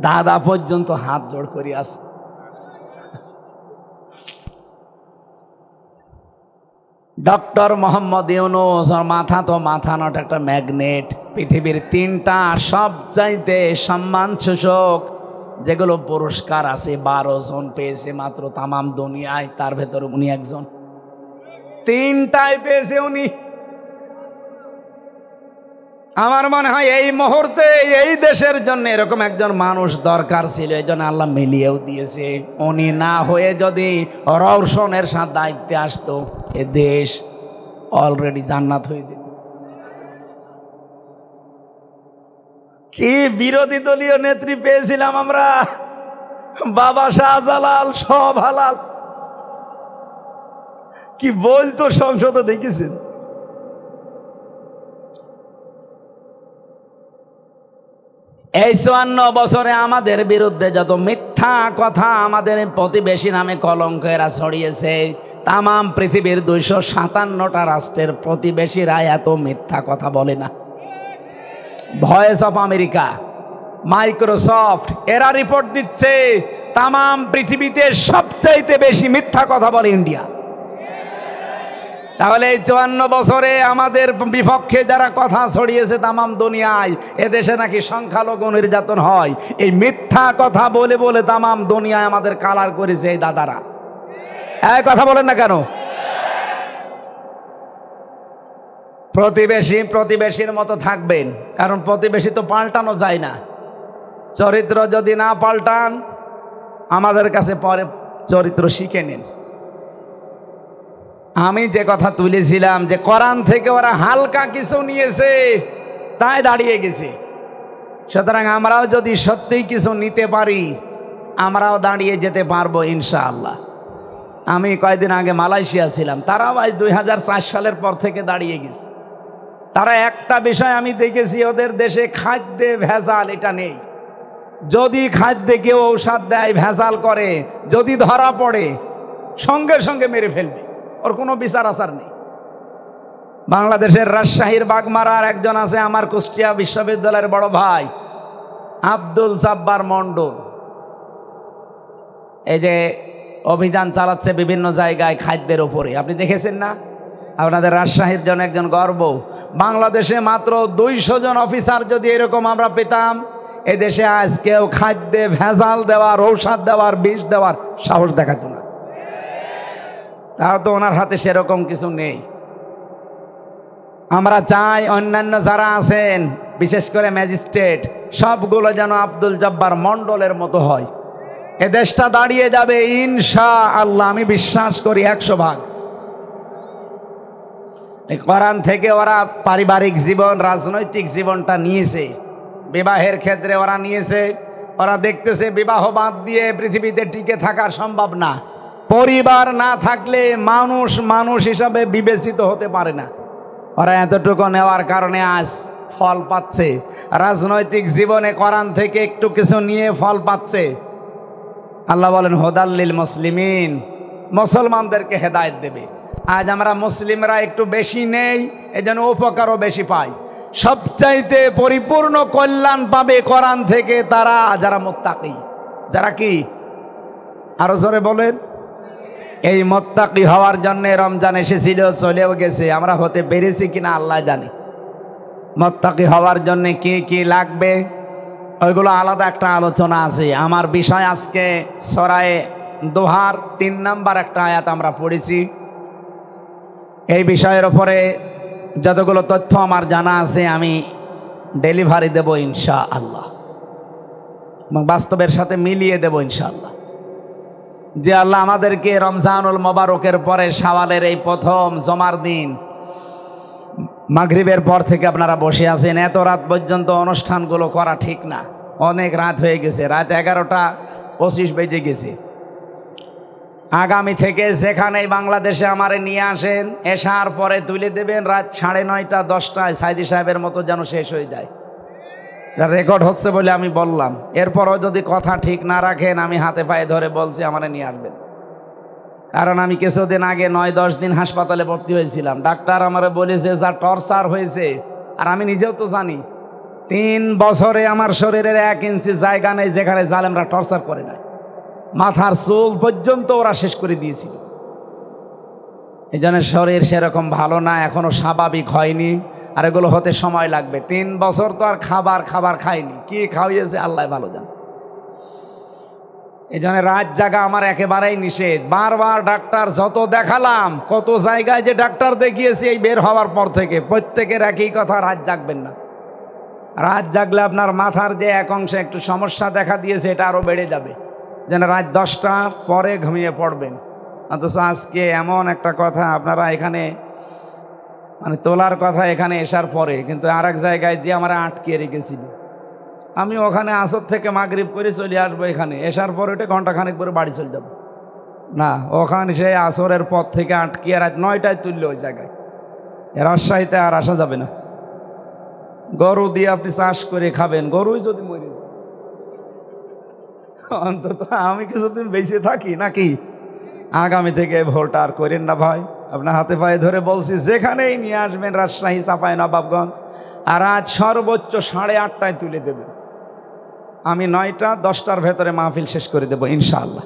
দাদা পর্যন্ত হাত জোড় করে আছে। ডক্টর মোহাম্মদ ইউনূস, আর মাথা তো মাথা নট, একটা ম্যাগনেট। পৃথিবীর 3টা সবচাইতে সম্মানসূচক যেগুলো পুরস্কার আছে 12 জন পেয়েছে মাত্র তামাম দুনিয়ায়, তার ভেতর উনি একজন। 3টাই পেয়েছে উনি। আমার মনে হয় এই মুহূর্তে এই দেশের জন্য এরকম একজন মানুষ দরকার ছিল, এই জন্য আল্লাহ মিলিয়েও দিয়েছে। উনি না হয়ে যদি রওশনের সাথে দায়িত্বে আসতো, এ দেশ অলরেডি জান্নাত হয়ে যেত। কি বিরোধী দলীয় নেত্রী পেয়েছিলাম আমরা, বাবা শাহজালাল, সব হালাল। কি বলতো সংসদে, দেখেছেন? এই 54 বছরে আমাদের বিরুদ্ধে যত মিথ্যা কথা আমাদের প্রতিবেশী নামে কলঙ্কেরা ছড়িয়েছে, তামাম পৃথিবীর 257টা রাষ্ট্রের প্রতিবেশীরা এত মিথ্যা কথা বলে না। ভয়েস অফ আমেরিকা, মাইক্রোসফট, এরা রিপোর্ট দিচ্ছে তামাম পৃথিবীতে সবচাইতে বেশি মিথ্যা কথা বলে ইন্ডিয়া। তাহলে এই 54 বছরে আমাদের বিপক্ষে যারা কথা ছড়িয়েছে তামাম দুনিয়ায়, এদেশে নাকি সংখ্যালঘু নির্যাতন হয়, এই মিথ্যা কথা বলে বলে তামাম দুনিয়ায় আমাদের কালার করেছে এই দাদারা। এই কথা বলেন না কেন? প্রতিবেশী প্রতিবেশীর মতো থাকবেন, কারণ প্রতিবেশী তো পাল্টানো যায় না। চরিত্র যদি না পাল্টান, আমাদের কাছে পরে চরিত্র শিখে নিন। আমি যে কথা তুলেছিলাম যে কোরআন থেকে ওরা হালকা কিছু নিয়েছে, তাই দাঁড়িয়ে গেছে। সুতরাং আমরাও যদি সত্যিই কিছু নিতে পারি, আমরাও দাঁড়িয়ে যেতে পারবো ইনশাআল্লাহ। আমি কয়েকদিন আগে মালয়েশিয়া ছিলাম, তারাও আজ 2004 সালের পর থেকে দাঁড়িয়ে গেছে। তারা একটা বিষয় আমি দেখেছি, ওদের দেশে খাদ্যে ভেজাল এটা নেই। যদি খাদ্যে কেউ ঔষধ দেয়, ভেজাল করে, যদি ধরা পড়ে সঙ্গে সঙ্গে মেরে ফেলবে, ওর কোনো বিচার আচার নেই। বাংলাদেশের রাজশাহীর বাগমারার একজন আছে, আমার কুষ্টিয়া বিশ্ববিদ্যালয়ের বড় ভাই আব্দুল জাব্বার মন্ডল, এই যে অভিযান চালাচ্ছে বিভিন্ন জায়গায় খাদ্যের উপরে, আপনি দেখেছেন না? আপনাদের রাজশাহীর জন্য একজন গর্ব। বাংলাদেশে মাত্র 200 জন অফিসার যদি এরকম আমরা পেতাম, এদেশে আজ কেউ খাদ্যে ভেজাল দেওয়ার, ঔষধ দেওয়ার, বিষ দেওয়ার সাহস দেখাতো না। তাও তো ওনার হাতে সেরকম কিছু নেই। আমরা চাই অন্যান্য যারা আছেন, বিশেষ করে ম্যাজিস্ট্রেট, সবগুলো যেন আব্দুল জব্বার মন্ডলের মতো হয়। এ দেশটা দাঁড়িয়ে যাবে ইনশাআল্লাহ, আমি বিশ্বাস করি 100%। কোরআন থেকে ওরা পারিবারিক জীবন, রাজনৈতিক জীবনটা নিয়েছে, বিবাহের ক্ষেত্রে ওরা নিয়েছে। ওরা দেখতেছে বিবাহ বাদ দিয়ে পৃথিবীতে টিকে থাকা সম্ভব না। পরিবার না থাকলে মানুষ মানুষ হিসাবে বিবেচিত হতে পারে না। ওরা এতটুকু নেওয়ার কারণে আজ ফল পাচ্ছে। রাজনৈতিক জীবনে কোরআন থেকে একটু কিছু নিয়ে ফল পাচ্ছে। আল্লাহ বলেন হুদাল্লিল মুসলিমিন, মুসলমানদেরকে হেদায়েত দেবে। আজ আমরা মুসলিমরা একটু বেশি নেই, এজন্য উপকারও বেশি পাই। সবচাইতে পরিপূর্ণ কল্যাণ পাবে কোরআন থেকে তারা যারা মুত্তাকি। যারা কি? আরো জোরে বলেন। এই মুত্তাকি হওয়ার জন্য রমজান এসেছিল, চলেও গেছে, আমরা হতে পেরেছি কিনা আল্লাহ জানে। মুত্তাকি হওয়ার জন্য কি কি লাগবে ওইগুলো আলাদা একটা আলোচনা আছে। আমার বিষয় আজকে সূরা দোহার 3 নম্বর একটা আয়াত আমরা পড়েছি। এই বিষয়ের উপরে যতগুলো তথ্য আমার জানা আছে আমি ডেলিভারি দেব ইনশাআল্লাহ, এবং বাস্তবের সাথে মিলিয়ে দেব ইনশাআল্লাহ। যে আল্লাহ আমাদেরকে রমজানুল মোবারকের পরে শাওয়ালের এই প্রথম জমার দিন, মাগরিবের পর থেকে আপনারা বসে আছেন, এত রাত পর্যন্ত অনুষ্ঠানগুলো করা ঠিক না। অনেক রাত হয়ে গেছে, রাত 11:25 বেজে গেছে। আগামী থেকে যেখানেই বাংলাদেশে আমারে নিয়ে আসেন, এশার পরে তুলে দেবেন, রাত 9:30 10টায় সাইদি সাহেবের মতো যেন শেষ হয়ে যায়। রেকর্ড হচ্ছে বলে আমি বললাম, এরপরও যদি কথা ঠিক না রাখেন আমি হাতে পায়ে ধরে বলছি আমারে নিয়ে আসবেন। কারণ আমি কিছুদিন আগে 9-10 দিন হাসপাতালে ভর্তি হয়েছিলাম। ডাক্তার আমারে বলেছে যা টর্চার হয়েছে, আর আমি নিজেও তো জানি 3 বছরে আমার শরীরের 1 ইঞ্চি জায়গা নেই যেখানে জালেমরা টর্চার করে না। মাথার চুল পর্যন্ত ওরা শেষ করে দিয়েছিল। এই জন্য শরীর সেরকম ভালো না, এখনো স্বাভাবিক হয়নি, আর এগুলো হতে সময় লাগবে। 3 বছর তো আর খাবার খাইনি, কি খাওয়িয়েছে আল্লাহ ভালো জান। এই জন্য রাত জাগা আমার একেবারেই নিষেধ। বারবার ডাক্তার যত দেখালাম, কত জায়গায় যে ডাক্তার দেখিয়েছি এই বের হওয়ার পর থেকে, প্রত্যেকের একই কথা, রাত জাগবেন না। রাত জাগলে আপনার মাথার যে এক অংশে একটু সমস্যা দেখা দিয়েছে এটা আরও বেড়ে যাবে। যেন রাত 10টার পরে ঘুমিয়ে পড়বেন। অথচ আজকে এমন একটা কথা আপনারা এখানে মানে তোলার কথা এখানে এসার পরে, কিন্তু আর এক জায়গায় দিয়ে আমরা আটকে রেখেছিল। আমি ওখানে আসর থেকে মাগরিব করে চলে আসবো, এখানে এসার পরে ওটা ঘন্টাখানেক পরে বাড়ি চলে যাব না, ওখানে সেই আসরের পর থেকে আটকিয়ে রাত 9টায় তুললে ওই জায়গায়। রাজশাহীতে আর আসা যাবে না। গরু দিয়ে আপনি চাষ করে খাবেন, গরুই যদি মরে যায়, অন্তত আমি কিছুদিন বেঁচে থাকি নাকি। আগামী থেকে ভোলটা আর করেন না ভাই, আপনার হাতে পায়ে ধরে বলছি, যেখানেই নিয়ে আসবেন রাজশাহী, চাঁপাইনবাবগঞ্জ, আর আজ সর্বোচ্চ 8:30টায় তুলে দেবেন। আমি 9টা-10টার ভেতরে মাহফিল শেষ করে দেব ইনশাআল্লাহ।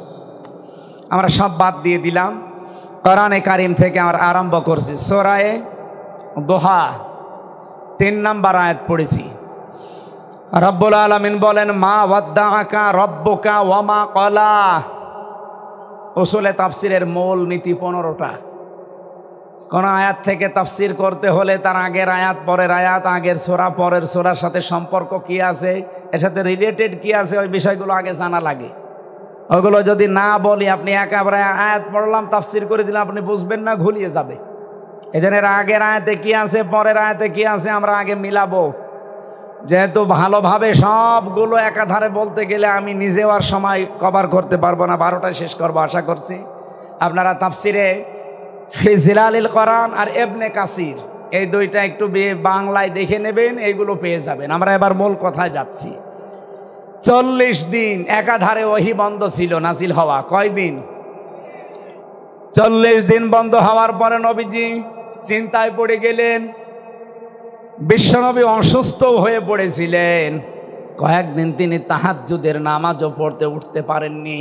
আমরা সব বাদ দিয়ে দিলাম, কোরআনে কারিম থেকে আমরা আরম্ভ করছি। সূরা দোহা 3 নম্বর আয়াত পড়েছি। রব্বুল আলামিন বলেন, মা ওয়াদ্দাআকা রব্বুকা ওয়া মা ক্বালা। উসুলে তাফসিরের মূল নীতি 15টা। কোন আয়াত থেকে তাফসির করতে হলে তার আগের আয়াত, পরের আয়াত, আগের সূরা, পরের সূরার সাথে সম্পর্ক কি আছে, এর সাথে রিলেটেড কি আছে, ওই বিষয়গুলো আগে জানা লাগে। ওগুলো যদি না বলি, আপনি একেবারে আয়াত পড়লাম তাফসির করে দিলাম, আপনি বুঝবেন না, ঘুলিয়ে যাবে। এই জন্য আগের আয়াতে কি আছে, পরের আয়াতে কি আছে, আমরা আগে মিলাবো। যেহেতু ভালোভাবে সবগুলো একাধারে বলতে গেলে আমি নিজেও আর সময় কভার করতে পারবো না, 12টায় শেষ করবো আশা করছি। আপনারা তাফসিরে ফি জিলালিল কোরআন আর ইবনে কাসির এই দুইটা একটু বাংলায় দেখে নেবেন, এইগুলো পেয়ে যাবেন। আমরা এবার মূল কথায় যাচ্ছি। 40 দিন একাধারে ওহী বন্ধ ছিল নাজিল হওয়া। কয়দিন? 40 দিন বন্ধ হওয়ার পরে নবীজি চিন্তায় পড়ে গেলেন। বিশ্বনবী অসুস্থ হয়ে পড়েছিলেন, কয়েকদিন তিনি তাহাজ্জুদের নামাজও পড়তে উঠতে পারেননি।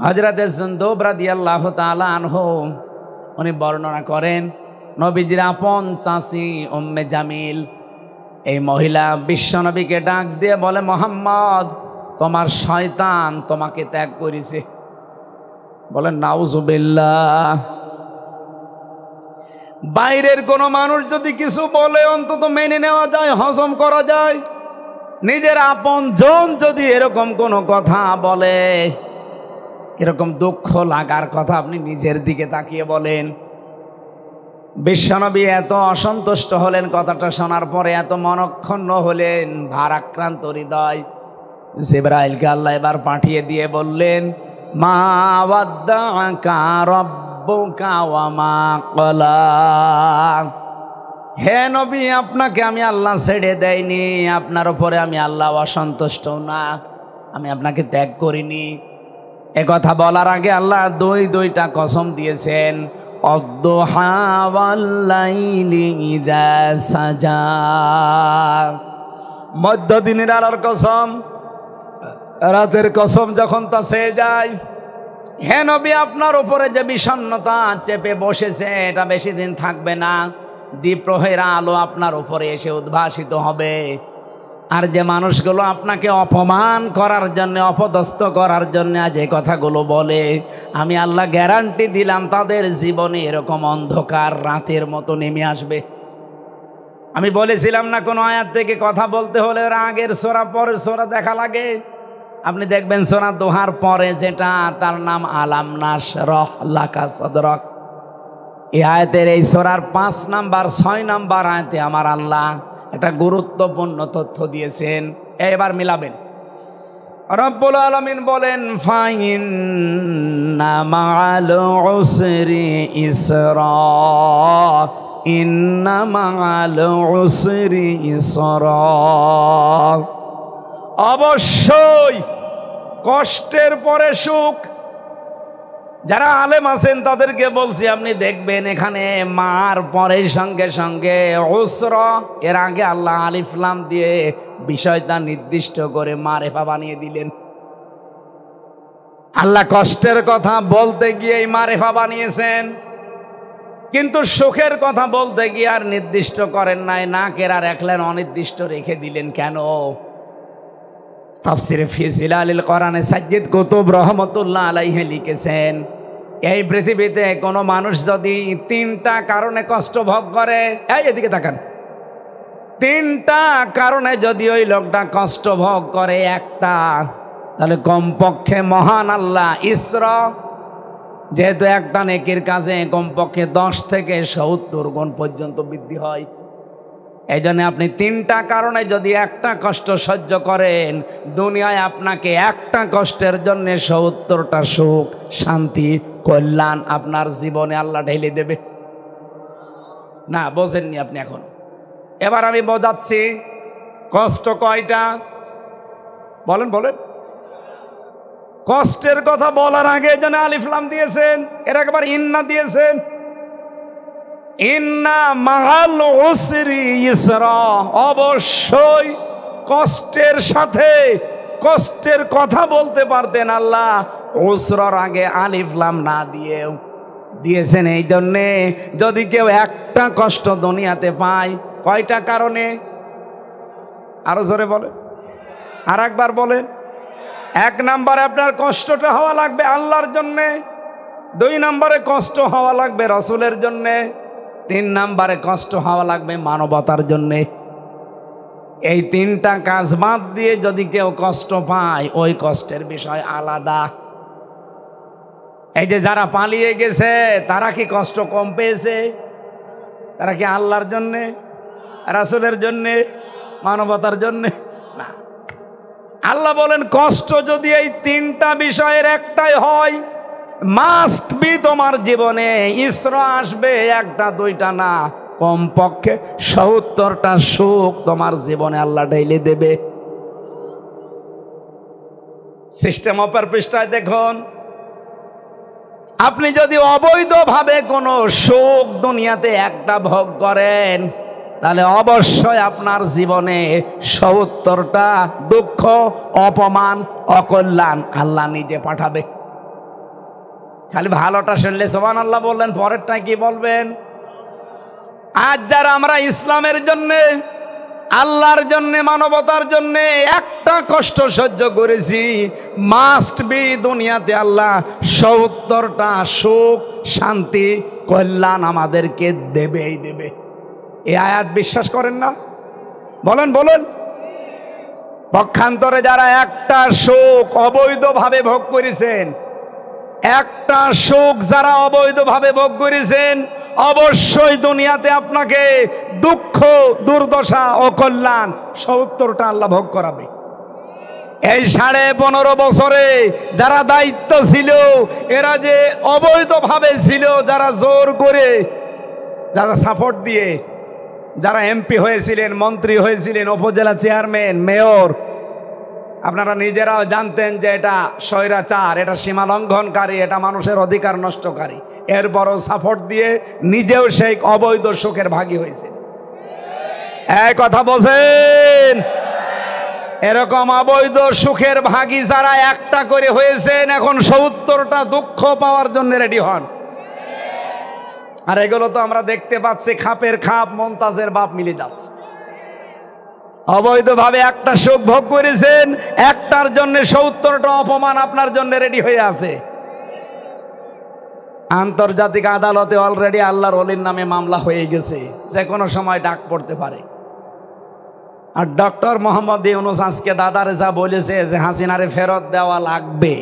হযরত জুনদুব রাদিয়াল্লাহু তাআলা আনহু উনি বর্ণনা করেন, নবীজির আপন চাচি উম্মে জামিল এই মহিলা বিশ্বনবীকে ডাক দিয়ে বলে, মুহাম্মদ, তোমার শয়তান তোমাকে ত্যাগ করেছে। বলেন নাউজুবিল্লাহ। বাইরের কোনো মানুষ যদি কিছু বলে অন্তত মেনে নেওয়া যায়, হজম করা যায়। নিজের আপন জন যদি এরকম কোনো কথা বলে, এরকম দুঃখ লাগার কথা আপনি নিজের দিকে তাকিয়ে বলেন। বিশ্বনবী এত অসন্তুষ্ট হলেন কথাটা শোনার পরে, এত মনক্ষুণ্ণ হলেন, ভারাক্রান্ত হৃদয়। জিবরাইলকে আল্লাহ এবার পাঠিয়ে দিয়ে বললেন, মা ওয়াদ্দাআকা রব্বুকা ওয়া মা ক্বালা। হে নবী, আপনাকে আমি আল্লাহ ছেড়ে দেয়নি, আপনার উপরে আমি আল্লাহ অসন্তুষ্ট না, আমি আপনাকে ত্যাগ করিনি। এ কথা বলার আগে আল্লাহ দুইটা কসম দিয়েছেন, অদ্দুহা ওয়াল লাইলি ইযা সাজা। মধ্যদিনের আলোর কসম, রাতের কসম যখন তা ছেয়ে যায়। হে নবী, আপনার উপরে যে বিষণ্ণতা চেপে বসেছে এটা বেশি দিন থাকবে না। দ্বীপ্রহের আলো আপনার উপরে এসে উদ্ভাসিত হবে। আর যে মানুষগুলো আপনাকে অপমান করার জন্য, অপদস্থ করার জন্য আজ এই কথাগুলো বলে, আমি আল্লাহ গ্যারান্টি দিলাম তাদের জীবনে এরকম অন্ধকার রাতের মতো নেমে আসবে। আমি বলেছিলাম না, কোনো আয়াত থেকে কথা বলতে হলে ওর আগের সূরা পরের সূরা দেখা লাগে। আপনি দেখবেন সূরা দোহার পরে যেটা, তার নাম আলাম নাশরাহ লাকা সাদরাক। এই আয়াতের এই সূরার 5 নাম্বার 6 নাম্বার আয়াতে আমার আল্লাহ একটা গুরুত্বপূর্ণ তথ্য দিয়েছেন। এবার মিলাবেন। রব্বুল আলামিন বলেন, ফাইন্না মাআল উসরি ইসরা, ইন্না মা'আল উসরি ইসরা। অবশ্যই কষ্টের পরে সুখ। যারা আলেম আছেন তাদেরকে বলছি, আপনি দেখবেন এখানে মার পরে সঙ্গে সঙ্গে উসরা, এর আগে আল্লাহ আলিফ লাম দিয়ে বিষয়টা নির্দিষ্ট করে মারেফা বানিয়ে দিলেন। আল্লাহ কষ্টের কথা বলতে গিয়ে মারেফা বানিয়েছেন, কিন্তু সুখের কথা বলতে গিয়ে আর নির্দিষ্ট করেন নাই, না কেরা রাখলেন, অনির্দিষ্ট রেখে দিলেন কেন? তাফসিরে ফি জিলালিল কোরআনে সাজ্জিদ কুতুব রহমাতুল্লাহ আলাইহি লিখেছেন, এই পৃথিবীতে কোনো মানুষ যদি তিনটা কারণে কষ্ট ভোগ করে, এই এদিকে তাকান, তিনটা কারণে যদি ওই লোকটা কষ্ট ভোগ করে একটা, তাহলে কমপক্ষে মহান আল্লাহ ইসরা, যেহেতু একটা নেকির কাজে কমপক্ষে 10 থেকে 70 গুণ পর্যন্ত বৃদ্ধি হয়, এই জন্য আপনি তিনটা কারণে যদি একটা কষ্ট সহ্য করেন, দুনিয়ায় আপনাকে একটা কষ্টের জন্য 70টা সুখ, শান্তি, কল্যাণ আপনার জীবনে আল্লাহ ঢেলে দেবে। না বোঝেননি আপনি এখন, এবার আমি বোঝাচ্ছি কষ্ট কয়টা। বলেন বলেন। কষ্টের কথা বলার আগে যেন আলিফ লাম দিয়েছেন, এর একবার ইন্না দিয়েছেন, ইন্না মা'আল উসরি ইসরা। অবশ্যই কষ্টের সাথে কষ্টের কথা বলতে পারতেন আল্লাহ, উসরার আগে আলিফ লাম না দিয়েও দিয়েছেন এই জন্যে, যদি কেউ একটা কষ্ট দুনিয়াতে পায়, কয়টা কারণে? আরো জোরে বলেন, আর একবার বলেন। 1 নম্বরে আপনার কষ্টটা হওয়া লাগবে আল্লাহর জন্যে, 2 নম্বরে কষ্ট হওয়া লাগবে রাসূলের জন্যে, 3 নম্বরে কষ্ট হওয়া লাগবে মানবতার জন্যে। এই 3টা কাজ বাদ দিয়ে যদি কেউ কষ্ট পায়, ওই কষ্টের বিষয় আলাদা। এই যে যারা পালিয়ে গেছে, তারা কি কষ্ট কম পেয়েছে? তারা কি আল্লাহর জন্যে, রাসূলের জন্যে, মানবতার জন্যে? না। আল্লাহ বলেন কষ্ট যদি এই 3টা বিষয়ের একটাই হয়, মাস্ট বি তোমার জীবনে ইসরা আসবে, 1টা 2টা না, কমপক্ষে 70টা সুখ তোমার জীবনে আল্লাহ ঢেলে দেবে। সিস্টেম অফার পৃষ্ঠায় দেখুন, আপনি যদি অবৈধভাবে কোনো সুখ দুনিয়াতে একটা ভোগ করেন, তাহলে অবশ্যই আপনার জীবনে 70টা দুঃখ, অপমান, অকল্যাণ আল্লাহ নিজে পাঠাবে। খালি ভালোটা শুনলে সুবহানাল্লাহ বললেন, পরেরটা কি বলবেন? আজ যারা আমরা ইসলামের জন্যে, আল্লাহর জন্যে, মানবতার জন্যে একটা কষ্ট সহ্য করেছি, মাস্ট বি দুনিয়াতে আল্লাহ 70টা সুখ, শান্তি, কল্যাণ আমাদেরকে দেবেই দেবে। এই আয়াত বিশ্বাস করেন না? বলেন বলেন। পক্ষান্তরে যারা একটা সুখ অবৈধভাবে ভোগ করেছেন, একটা সুখ যারা অবৈধভাবে ভোগ করেছেন, অবশ্যই দুনিয়াতে আপনাকে দুঃখ, দুর্দশা, অকল্যাণ 70টা আল্লাহ ভোগ করাবে। এই 15.5 বছরে যারা দায়িত্ব ছিল, এরা যে অবৈধভাবে ছিল, যারা জোর করে, যারা সাপোর্ট দিয়ে, যারা এমপি হয়েছিলেন, মন্ত্রী হয়েছিলেন, উপজেলা চেয়ারম্যান, মেয়র, আপনারা নিজেরাও জানতেন যে এটা স্বৈরাচার, এটা সীমা লঙ্ঘনকারী, এটা মানুষের অধিকার নষ্টকারী, এরপরও সাপোর্ট দিয়ে নিজেও সেই অবৈধ সুখের ভাগী হয়েছে। এই কথা বোঝেন? এরকম অবৈধ সুখের ভাগী যারা একটা করে হয়েছেন, এখন 70টা দুঃখ পাওয়ার জন্য রেডি হন। আর এগুলো তো আমরা দেখতে পাচ্ছি, খাপের খাপ মমতাজের বাপ মিলে যাচ্ছে। অবৈধভাবে একটা সুখ ভোগ করেছেন, একটার জন্য 70টা অপমান আপনার জন্য রেডি হয়ে আছে। আন্তর্জাতিক আদালতে অলরেডি আল্লাহর ওলির নামে মামলা হয়ে গেছে, যে কোনো সময় ডাক পড়তে পারে। আর ডক্টর মোহাম্মদ ইউনূস আজকে দাদারে যা বলেছে যে হাসিনারে ফেরত দেওয়া লাগবে,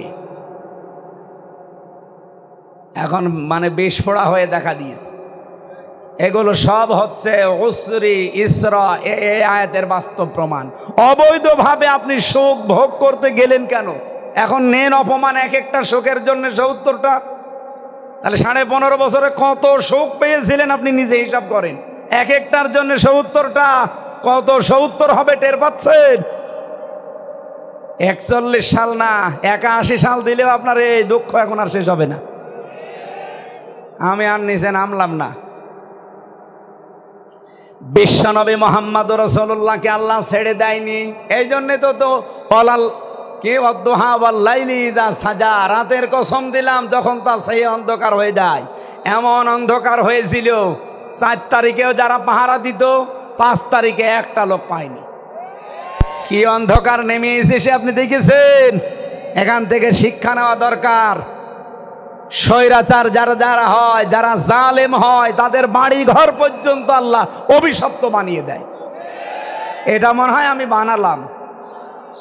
এখন মানে বিস্ফোরা হয়ে দেখা দিয়েছে। এগুলো সব হচ্ছে উসরি ইসরা, এই আয়াতের বাস্তব প্রমাণ। অবৈধভাবে আপনি সুখ ভোগ করতে গেলেন কেন? এখন নেন অপমান, এক একটা সুখের জন্য 70টা। তাহলে 15.5 বছরে কত সুখ পেয়েছিলেন আপনি নিজে হিসাব করেন। এক একটার জন্য 70টা, কত 70 হবে টের পাচ্ছেন? 41 সাল না 81 সাল দিলেও আপনার এই দুঃখ এখন আর শেষ হবে না। আমি আর নিচে নামলাম না। বিশ্বনবী মুহাম্মদ রাসূলুল্লাহকে আল্লাহ ছেড়ে দেয়নি। এই জন্য তো অলাল কে ওয়াদুহা ওয়াল লাইলি ইযা সাজা, রাতের কসম দিলাম যখন তা সেই অন্ধকার হয়ে যায়। এমন অন্ধকার হয়েছিল 4 তারিখেও যারা পাহারা দিত 5 তারিখে একটা লোক পায়নি। কি অন্ধকার নেমে এসেছে আপনি দেখেছেন? এখান থেকে শিক্ষা নেওয়া দরকার। স্বৈরাচার যারা যারা হয়, যারা জালেম হয়, তাদের বাড়ি ঘর পর্যন্ত আল্লাহ অভিশপ্ত বানিয়ে দেয়। এটা মনে হয় আমি বানালাম।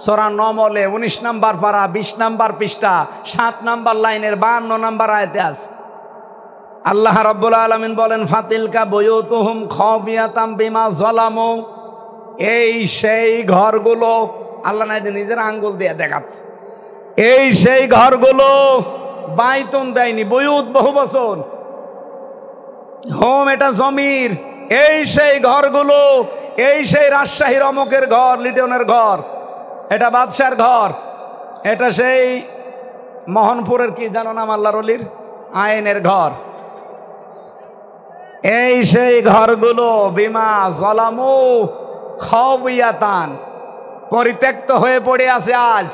সূরা নমলে 19 নম্বর পারা 20 নম্বর পৃষ্ঠা 7 নম্বর লাইনের 52 নম্বর আয়াতে আছে। আল্লাহ রাব্বুল আলামিন বলেন, ফাতিলকা বুয়ুতুহুম খাফিয়াতাম বিমা যালামু। এই সেই ঘরগুলো, আল্লাহ না নিজের আঙ্গুল দিয়ে দেখাচ্ছে, এই সেই ঘরগুলো বাইতুন দেয়নি, বুয়ুত বহু বচন, হোম এটা জমির। এই সেই ঘরগুলো, এই সেই রাজশাহীর অমকের ঘর, লিটনের ঘর, এটা বাদশার ঘর, এটা সেই মোহনপুরের কি জানো নাম আল্লাহর ওলির আইনের ঘর। এই সেই ঘরগুলো বিমা জলামু খাওয়াতান, পরিত্যক্ত হয়ে পড়ে আছে। আজ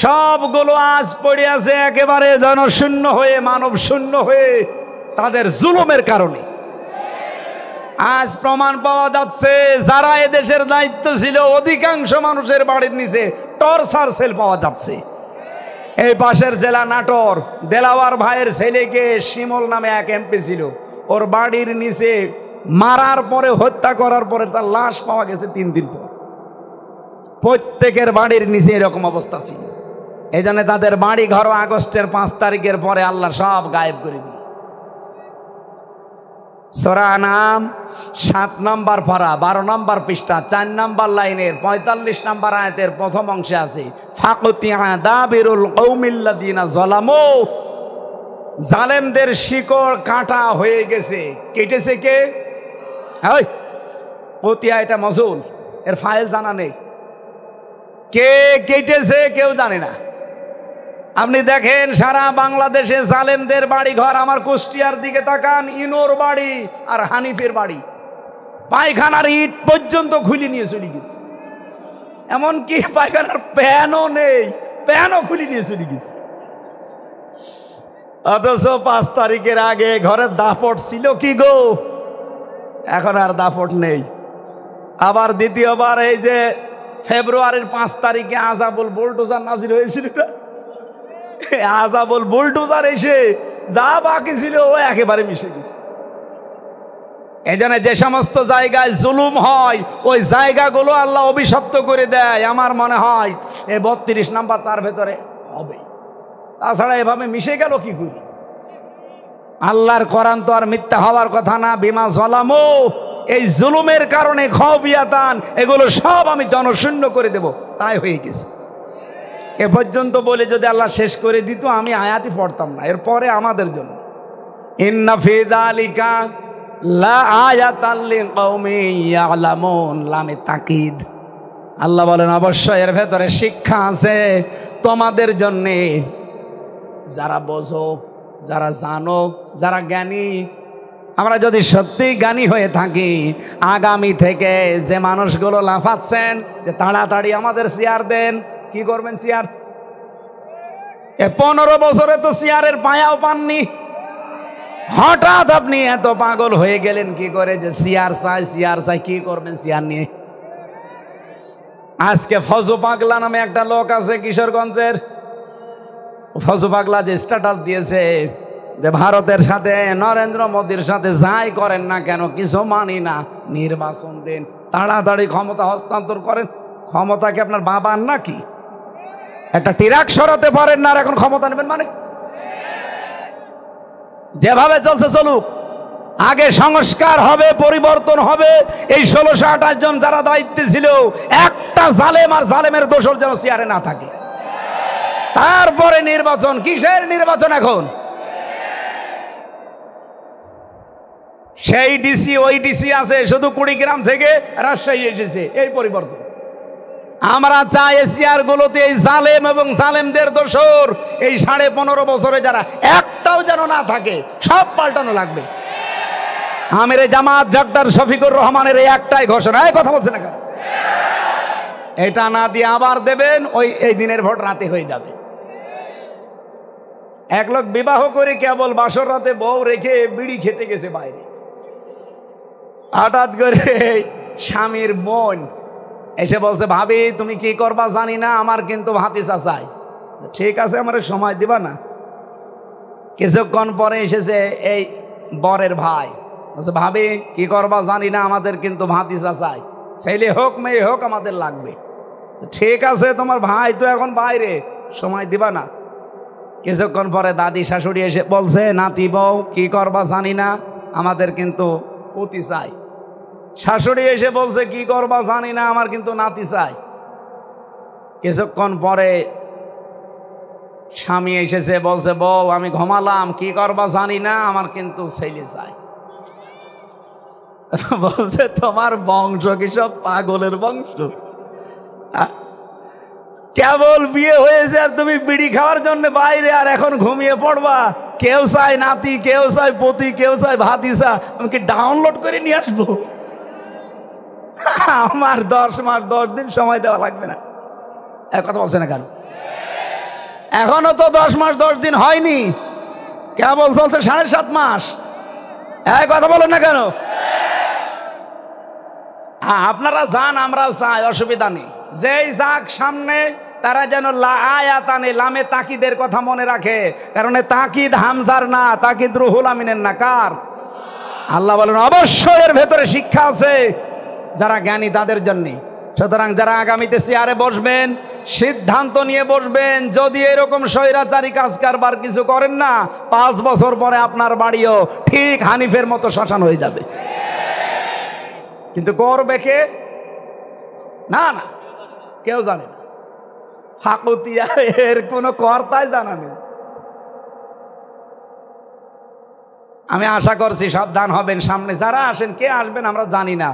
সবগুলো আজ পড়ে আছে একেবারে জনশূন্য হয়ে, মানব শূন্য হয়ে, তাদের জুলুমের কারণে। আজ প্রমাণ পাওয়া যাচ্ছে যারা এদেশের দায়িত্ব ছিল অধিকাংশ মানুষের বাড়ির নিচে টর্চার সেল পাওয়া যাচ্ছে। এই পাশের জেলা নাটোর, দেলাওয়ার ভাইয়ের ছেলেকে শিমল নামে এক এমপি ছিল, ওর বাড়ির নিচে মারার পরে, হত্যা করার পরে তার লাশ পাওয়া গেছে 3 দিন পর। প্রত্যেকের বাড়ির নিচে এরকম অবস্থা ছিল। এই জন্য তাদের বাড়ি ঘর আগস্টের 5 তারিখের পরে আল্লাহ সব গায়েব করে দিয়েছে। সূরা নাম 7 নম্বর পারা 12 নম্বর পৃষ্ঠা 4 নম্বর লাইনের 45 নম্বর আয়াতের প্রথম অংশে আছে, ফাকুতিয়া দাবিরুল কওমিল্লাযিনা যালামু। জালেমদের শিকড় কাটা হয়ে গেছে। কেটেছে কে? ওই কতিয়া, এটা মজুল, এর ফাইল জানা নেই। কে কেটেছে কেউ জানে না। আপনি দেখেন সারা বাংলাদেশে জালেমদের বাড়ি ঘর। আমার কুষ্টিয়ার দিকে তাকান, ইনোর বাড়ি আর হানিফের বাড়ি, পায়খানার ইট পর্যন্ত খুলে নিয়ে চলে গেছে। এমনকি পায়খানার প্যানও নেই, প্যানও খুলে নিয়ে চলে গেছে। অথচ 5 তারিখের আগে ঘরের দাপট ছিল কি গো? এখন আর দাপট নেই। আবার দ্বিতীয়বার এই যে ফেব্রুয়ারির 5 তারিখে আজাবুল বুলডোজার নাজির হয়েছিল না, আজাবুল বুলডোজার এসে যা বাকি ছিল ও একেবারে মিশে গেছে। এই জন্য যে সমস্ত জায়গায় জুলুম হয় ওই জায়গাগুলো আল্লাহ অভিশপ্ত করে দেয়। আমার মনে হয় এই 32 নাম্বার তার ভেতরে হবে। তাছাড়া এভাবে মিশে গেল কি করে? আল্লাহর কোরআন তো আর মিথ্যা হওয়ার কথা না। বিমা যালামু, এই জুলুমের কারণে খাওয়াতান, এগুলো সব আমি জনশূন্য করে দেব। তাই হয়ে গেছে। এ পর্যন্ত বলে যদি আল্লাহ শেষ করে দিত আমি আয়াতই পড়তাম না। এরপরে আমাদের জন্য ইন্না ফি যালিকা লা আয়াতাল লিকাওমিন ইয়ালামুন, লামে তাকিদ। আল্লাহ বলেন অবশ্যই এর ভেতরে শিক্ষা আছে তোমাদের জন্যে, যারা বোঝো, যারা জানো, যারা জ্ঞানী। আমরা যদি সত্যি জ্ঞানী হয়ে থাকি, আগামী থেকে যে মানুষগুলো লাফাচ্ছেন যে তাড়াতাড়ি আমাদের চেয়ার দেন, কি করবেন চেয়ার? 15 বছরে তো চেয়ারের পায়াও পাননি, হঠাৎ আপনি এত পাগল হয়ে গেলেন কি করে যে চেয়ার চাই, চেয়ার চাই? কি করবেন চেয়ার নিয়ে? আজকে ফজু পাগলা নামে একটা লোক আছে কিশোরগঞ্জের, ফজু পাগলা যে স্ট্যাটাস দিয়েছে যে ভারতের সাথে, নরেন্দ্র মোদীর সাথে যাই করেন না কেন কিছু মানি না, নির্বাচন দিন, তাড়াতাড়ি ক্ষমতা হস্তান্তর করেন। ক্ষমতা কি আপনার বাবার নাকি? একটা ট্রাক সরাতে পারেন না আর এখন ক্ষমতা নেবেন মানে? যেভাবে চলছে চলুক, আগে সংস্কার হবে, পরিবর্তন হবে। এই 1628 জন যারা দায়িত্বে ছিল, একটা জালেম আর জালেমের দোসর যেন চেয়ারে না থাকে। তারপরে নির্বাচন। কিসের নির্বাচন এখন? সেই ডিসি ওই ডিসি আছে, শুধু কুড়িগ্রাম থেকে রাজশাহী এসেছে, এই পরিবর্তন। আমরা চাই এশিয়ার গুলোতে এই জালেম এবং জালেমদের দোসর এই 15.5 বছরে যারা একটাও যেন না থাকে, সব পাল্টানো লাগবে। আমির জামাত ডক্টর শফিকুর রহমানের এই একটাই ঘোষণা, এই কথা বলছে না কেন? এটা না দিয়ে আবার দেবেন, এই দিনের ভোট রাতে হয়ে যাবে। এক লোক বিবাহ করে কেবল বাসর রাতে বউ রেখে বিড়ি খেতে গেছে বাইরে, হঠাৎ করে স্বামীর বোন এসে বলছে, ভাবি তুমি কি করবা জানি না, আমার কিন্তু ভাতিজা চাই। ঠিক আছে, আমার সময় দিবা না? কিছুক্ষণ পরে এসেছে এই বরের ভাই, বলছে, ভাবি কি করবা জানি না, আমাদের কিন্তু ভাতিজা চাই, ছেলে হোক মেয়ে হোক আমাদের লাগবে। ঠিক আছে, তোমার ভাই তো এখন বাইরে, সময় দিবা না? কিছুক্ষণ পরে দাদি শাশুড়ি এসে বলছে, নাতি বউ কি করবা জানি না, আমাদের কিন্তু পুতি চাই। শাশুড়ি এসে বলছে, কি করবা জানি না, আমার কিন্তু নাতি চাই। কিছুক্ষণ পরে স্বামী এসেছে, বলছে, বউ আমি ঘুমালাম, কি করবা জানি না, আমার কিন্তু ছেলে চাই। বলছে, তোমার বংশ কি সব পাগলের বংশ? কেবল বিয়ে হয়েছে আর তুমি বিড়ি খাওয়ার জন্য বাইরে, আর এখন ঘুমিয়ে পড়বা? কেউ চায় নাতি, কেউ চায় পতি, কেউ চায় ভাতিজা, আমি কি ডাউনলোড করে নিয়ে আসবো? আমার 10 মাস 10 দিন সময় দেওয়া লাগবে না? এক কথা বলছে না কেন? এখনো তো 10 মাস 10 দিন হয়নি, কেবল চলছে 7.5 মাস। এক কথা বলেন না কেন? আপনারা যান, আমরাও চাই, অসুবিধা নেই। যেই যাক সামনে তারা যেন আয়াতানে লামে তাকিদের কথা মনে রাখে, কারণ তাকিদ হামজার না, তাকিদ রুহুল আমিনের না, কার? আল্লাহ বলেন অবশ্যই এর ভেতরে শিক্ষা আছে যারা জ্ঞানী তাদের জন্য। সুতরাং যারা আগামীতে চেয়ারে বসবেন, সিদ্ধান্ত নিয়ে বসবেন, যদি এরকম স্বৈরাচারী কাজ কারবার কিছু করেন না, 5 বছর পরে আপনার বাড়িও ঠিক হানিফের মতো শ্মশান হয়ে যাবে। কিন্তু করবে কে? না না, কেউ জানে না। ফাকুতিয়া এর কোনো কর্তাই জানা নেই। আমি আশা করছি সাবধান হবেন। সামনে যারা আসেন, কে আসবেন আমরা জানি না,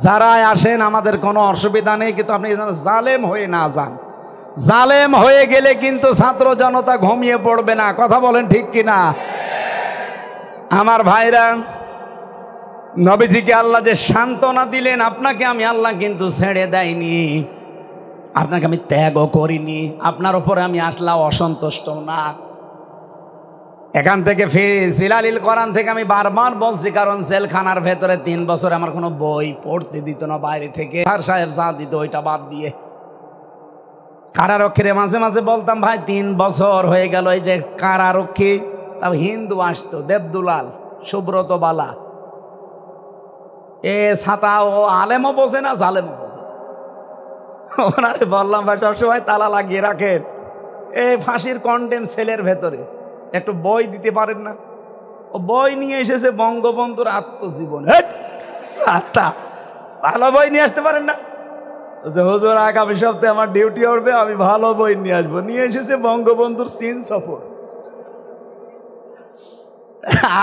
যারা আসেন আমাদের কোনো অসুবিধা নেই, কিন্তু আপনি যেন জালেম হয়ে না যান। জালেম হয়ে গেলে কিন্তু ছাত্র জনতা ঘুমিয়ে পড়বে না। কথা বলেন ঠিক কিনা? আমার ভাইরা, নবীজিকে আল্লাহ যে সান্ত্বনা দিলেন, আপনাকে আমি আল্লাহ কিন্তু ছেড়ে দেয়নি, আপনাকে আমি ত্যাগও করিনি, আপনার উপরে আমি আসলাম অসন্তুষ্ট না। এখান থেকে জিলালিল কোরআন থেকে আমি বারবার বলছি, কারণ জেলখানার ভেতরে 3 বছর আমার কোনো বই পড়তে দিত না বাইরে থেকে, স্যার সাহেব যা দিত ওইটা বাদ দিয়ে। কারারক্ষীরে মাঝে মাঝে বলতাম, ভাই 3 বছর হয়ে গেল, এই যে কারারক্ষী, তাও হিন্দু আসতো, দেবদুলাল, সুব্রত বালা, এ ছাতা ও আলেমও বোঝে না, জালেমও বোঝে। ওনারে বললাম, ভাই সবসময় তালা লাগিয়ে রাখেন, এই ফাঁসির কন্ডেম সেলের ভেতরে একটু বই দিতে পারেন না? ও বই নিয়ে এসেছে বঙ্গবন্ধুর আত্মজীবন, ছাতা, ভালো বই নিয়ে আসতে পারেন না? হুজুর আগামী সপ্তাহে আমার ডিউটি হবে, আমি ভালো বই নিয়ে আসবো। নিয়ে এসেছে বঙ্গবন্ধুর চীন সফর,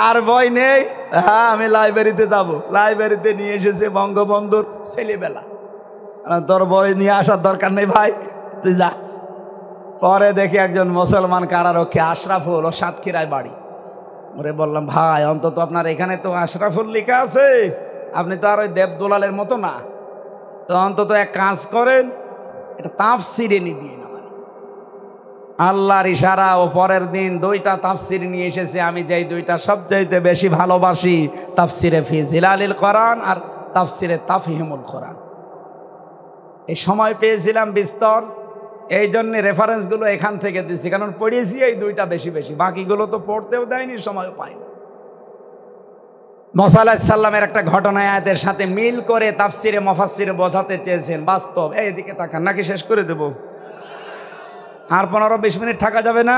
আর বই নেই। হ্যাঁ, আমি লাইব্রেরিতে যাব, লাইব্রেরিতে নিয়ে এসেছে বঙ্গবন্ধুর ছেলেবেলা। তোর বই নিয়ে আসার দরকার নেই ভাই, তুই যা। পরে দেখি একজন মুসলমান কারারক্ষী, আশরাফুল, ও সাতক্ষীরায় বাড়ি। ওরে বললাম, ভাই অন্তত আপনার এখানে তো আশরাফুল লেখা আছে, আপনি তো আর ওই দেবদুলালের মতো না, তো অন্তত এক কাজ করেন, এটা তাফসিরে নিয়ে দিয়ে না। আল্লাহর ইশারা, ও পরের দিন 2টা তাফসির নিয়ে এসেছে, আমি যেই 2টা সবচাইতে বেশি ভালোবাসি, তাফসিরে ফি জিলালিল কোরআন আর তাফসিরে তাফহিমুল কোরআন। এই সময় পেয়েছিলাম বিস্তর, এই জন্য রেফারেন্সগুলো এখান থেকে দিচ্ছি, কারণ পড়িয়েছি এই 2টা বেশি বেশি, বাকিগুলো তো পড়তেও দেয়নি, সময়ও পাইনি। মুসা আলাইহিস সালামের একটা ঘটনা আয়াতের সাথে মিল করে তাফসিরে মুফাসসিরে বোঝাতে চেয়েছেন, বাস্তব। এইদিকে তাকান, নাকি শেষ করে দেব? আর 15-20 মিনিট থাকা যাবে না?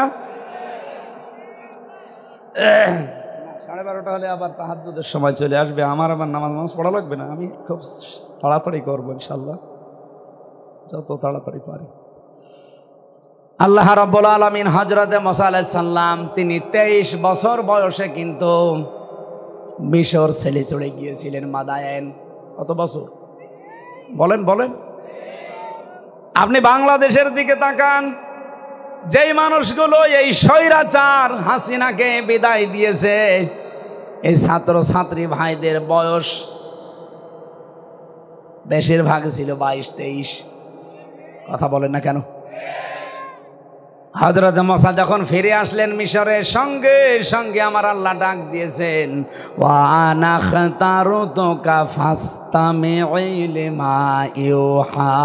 12:30 হলে আবার তাহাজ্জুদের সময় চলে আসবে, আমার আবার নামাজ পড়া লাগবে না। আমি খুব তাড়াতাড়ি করবো ইনশাল্লাহ, যত তাড়াতাড়ি পারি। আল্লাহ রাব্বুল আলামিন হযরতে মুসা আলাইহিস সালাম, তিনি 23 বছর বয়সে কিন্তু মিশর ছেলে চড়ে গিয়েছিলেন মাদায়েন। কত বছর বলেন বলেন? আপনি বাংলাদেশের দিকে তাকান, যেই মানুষগুলো এই স্বৈরাচার হাসিনাকে বিদায় দিয়েছে, এই ছাত্র ছাত্রী ভাইদের বয়স বেশিরভাগ ছিল 22-23। কথা বলেন না কেন? হযরত মুসা যখন ফিরে আসলেন মিশরে, সঙ্গে সঙ্গে আমার আল্লাহ ডাক দিয়েছেন, ওয়া আনা খাতারতুকা ফাসতামি' লিমা ইউহা।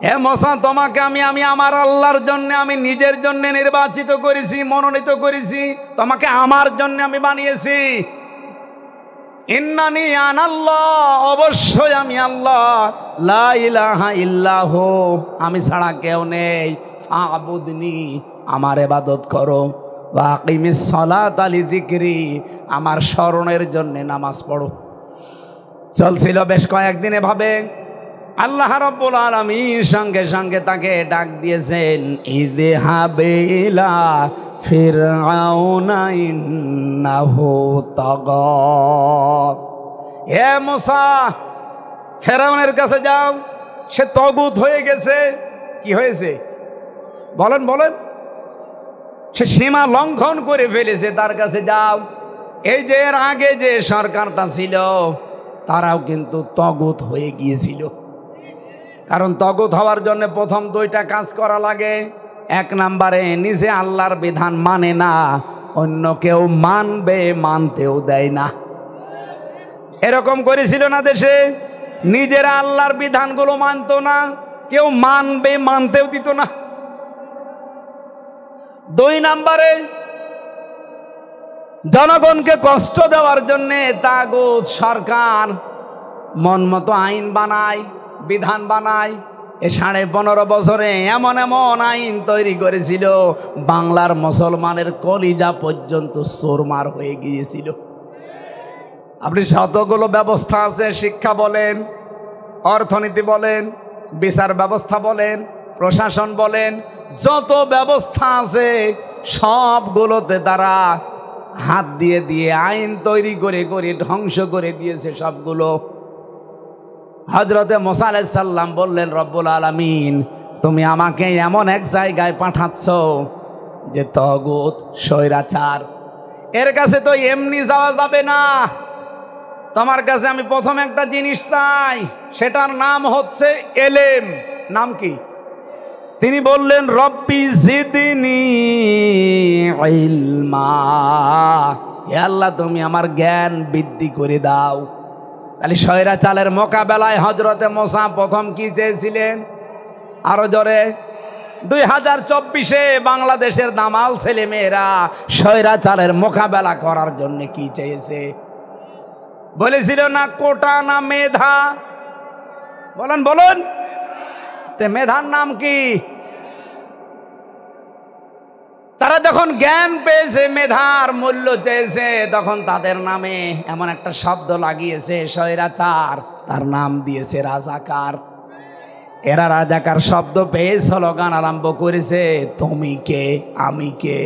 হে মুসা, তোমাকে আমি আমার আল্লাহর জন্য, আমি নিজের জন্য নির্বাচিত করেছি, মনোনীত করেছি, তোমাকে আমার জন্য আমি বানিয়েছি। ইন্নানি আনাল্লাহ, অবশ্যই আমি আল্লাহ, লা ইলাহা ইল্লাহু, আমি ছাড়া কেউ নেই, ফাবুদনি, আমার ইবাদত করো, ওয়া আকিমিস সালাতা লিযিকরি, আমার স্মরণের জন্য নামাজ পড়ো। চলছিল বেশ কয়েকদিন এভাবে। আল্লাহ রাব্বুল আলামিন সঙ্গে সঙ্গে তাকে ডাক দিয়েছেন, ইযহাব ইলা ফিরআউনা ইন্নাহু তাগা। হে মুসা, ফেরাউনের কাছে যাও, সে তগুত হয়ে গেছে। কি হয়েছে বলেন বলেন? সে সীমা লঙ্ঘন করে ফেলেছে, তার কাছে যাও। এই যে এর আগে যে সরকারটা ছিল, তারাও কিন্তু তগুত হয়ে গিয়েছিল। কারণ তগুত হওয়ার জন্য প্রথম 2টা কাজ করা লাগে। 1 নম্বরে, নিজে আল্লাহর বিধান মানে না, অন্য কেউ মানবে, মানতেও দেয় না। এরকম করেছিল না দেশে? নিজেরা আল্লাহর বিধানগুলো মানতো না, কেউ মানবে, মানতেও দিত না। 2 নম্বরে, জনগণকে কষ্ট দেওয়ার জন্য তাগুত সরকার মন মতো আইন বানায়, বিধান বানায়। এ 15.5 বছরে এমন এমন আইন তৈরি করেছিল, বাংলার মুসলমানের কলিজা পর্যন্ত চোরমার হয়ে গিয়েছিল। আপনি যতগুলো ব্যবস্থা আছে, শিক্ষা বলেন, অর্থনীতি বলেন, বিচার ব্যবস্থা বলেন, প্রশাসন বলেন, যত ব্যবস্থা আছে সবগুলোতে তারা হাত দিয়ে দিয়ে আইন তৈরি করে করে ধ্বংস করে দিয়েছে সবগুলো। হযরতে মুসা আলাইহিস সালাম বললেন, রব্বুল আলামিন, তুমি আমাকে এমন এক জায়গায় পাঠাচ্ছ যে তাগুত, স্বৈরাচার, এর কাছে তো এমনি যাওয়া যাবে না। তোমার কাছে আমি প্রথম একটা জিনিস চাই, সেটার নাম হচ্ছে এলেম। নাম কি? তিনি বললেন, রব্বি জিদনি ইলমা, হে আল্লাহ, তুমি আমার জ্ঞান বৃদ্ধি করে দাও। তাহলে স্বৈরাচারের মোকাবেলায় হযরতে মুসা প্রথম কি চেয়েছিলেন? আরো জোরে। 2024-এ বাংলাদেশের দামাল ছেলে মেয়েরা স্বৈরাচারের মোকাবেলা করার জন্য কি চেয়েছে? বলেছিল না কোটা না মেধা? বলেন বলেন, মেধার নাম কি? তারা যখন জ্ঞান পেয়েছে, মেধার মূল্য চেয়েছে, তখন তাদের নামে এমন একটা শব্দ লাগিয়েছে, স্বৈরাচার, তার নাম দিয়েছে রাজাকার। এরা রাজাকার শব্দ পেয়ে স্লোগান আরম্ভ করেছে, তুমি কে, আমি কে।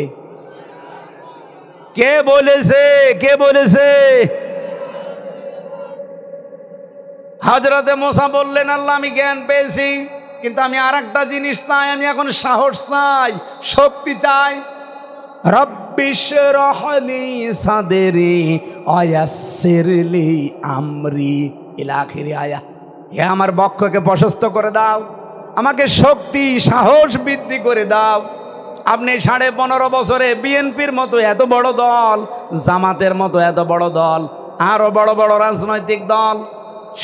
কে বলেছে? কে বলেছে? হযরতে মুসা বললেন, আল্লাহ, আমি জ্ঞান পেয়েছি, কিন্তু আমি আর একটা জিনিস চাই, আমি এখন সাহস চাই, শক্তি চাই। রব্বিশরাহ লি সাদরি ওয়ায়াসসির লি আমরি, ইলা আখিরি আয়া। হে আমার বক্ষকে প্রশস্ত করে দাও, আমাকে শক্তি সাহস বৃদ্ধি করে দাও। আপনি 15.5 বছরে বিএনপির মতো এত বড় দল, জামাতের মতো এত বড় দল, আরো বড় বড় রাজনৈতিক দল,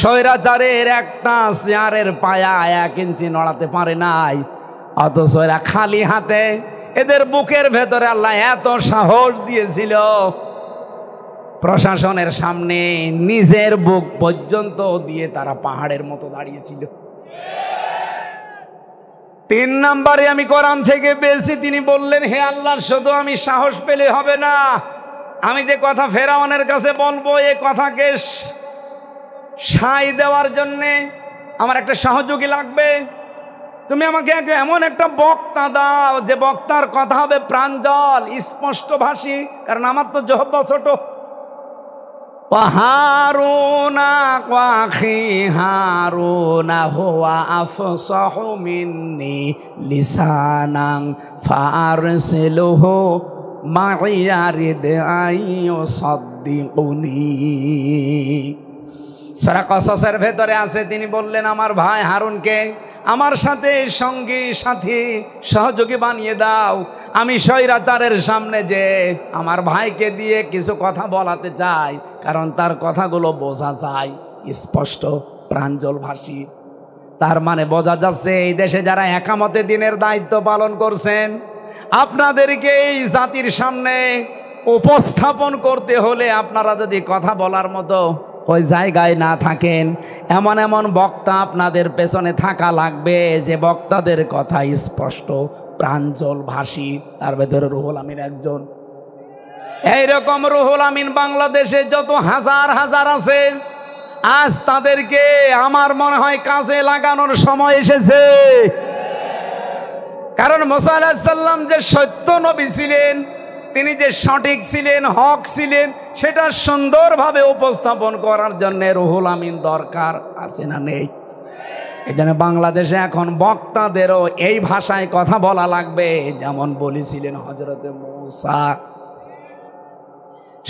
স্বৈরাচারের একটা চেয়ারের পায়া 1 ইঞ্চি নড়াতে পারে নাই, অথচ এরা খালি হাতে, এদের বুকের ভেতরে আল্লাহ এত সাহস দিয়েছিল, প্রশাসনের সামনে নিজের বুক পর্যন্ত দিয়ে তারা পাহাড়ের মতো দাঁড়িয়েছিল। 3 নম্বরে আমি কোরআন থেকে পেয়েছি, তিনি বললেন, হে আল্লাহ, শুধু আমি সাহস পেলে হবে না, আমি যে কথা ফেরাউনের কাছে বলবো, এই কথাকে সাই দেওয়ার জন্যে আমার একটা সহযোগী লাগবে। তুমি আমাকে এমন একটা বক্তা দাও, যে বক্তার কথা হবে প্রাঞ্জল, স্পষ্ট ভাষী, কারণ আমার তো জহব্বা ছোট। وهارون وأخي هارون هو أفصح مني لسانا فأرسله معي يرد أن يصدقني সূরা কসসের ভেতরে আছে, তিনি বললেন আমার ভাই হারুনকে আমার সাথে সঙ্গী সাথী সহযোগী বানিয়ে দাও। আমি স্বৈরাচারের সামনে যে আমার ভাইকে দিয়ে কিছু কথা বলাতে চাই, কারণ তার কথাগুলো বোঝা যায় স্পষ্ট প্রাঞ্জল ভাষী। তার মানে বোঝা যাচ্ছে এই দেশে যারা একামতে দিনের দায়িত্ব পালন করছেন, আপনাদেরকে এই জাতির সামনে উপস্থাপন করতে হলে আপনারা যদি কথা বলার মতো ওই জায়গায় না থাকেন, এমন এমন বক্তা আপনাদের পেছনে থাকা লাগবে যে বক্তাদের কথা স্পষ্ট প্রাঞ্জল ভাষী। তার ভেতরে রুহুল আমিন একজন। এইরকম রুহুল আমিন বাংলাদেশে যত হাজার হাজার আছে, আজ তাদেরকে আমার মনে হয় কাজে লাগানোর সময় এসেছে। কারণ মুসা আলাইহিস সালাম যে সত্য নবী ছিলেন, তিনি যে সঠিক ছিলেন, হক ছিলেন, সেটা সুন্দরভাবে উপস্থাপন করার জন্য রুহুল আমিন দরকার আছে না নেই? এই জন্য বাংলাদেশে এখন বক্তাদেরও এই ভাষায় কথা বলা লাগবে, যেমন বলেছিলেন হযরতে মূসা।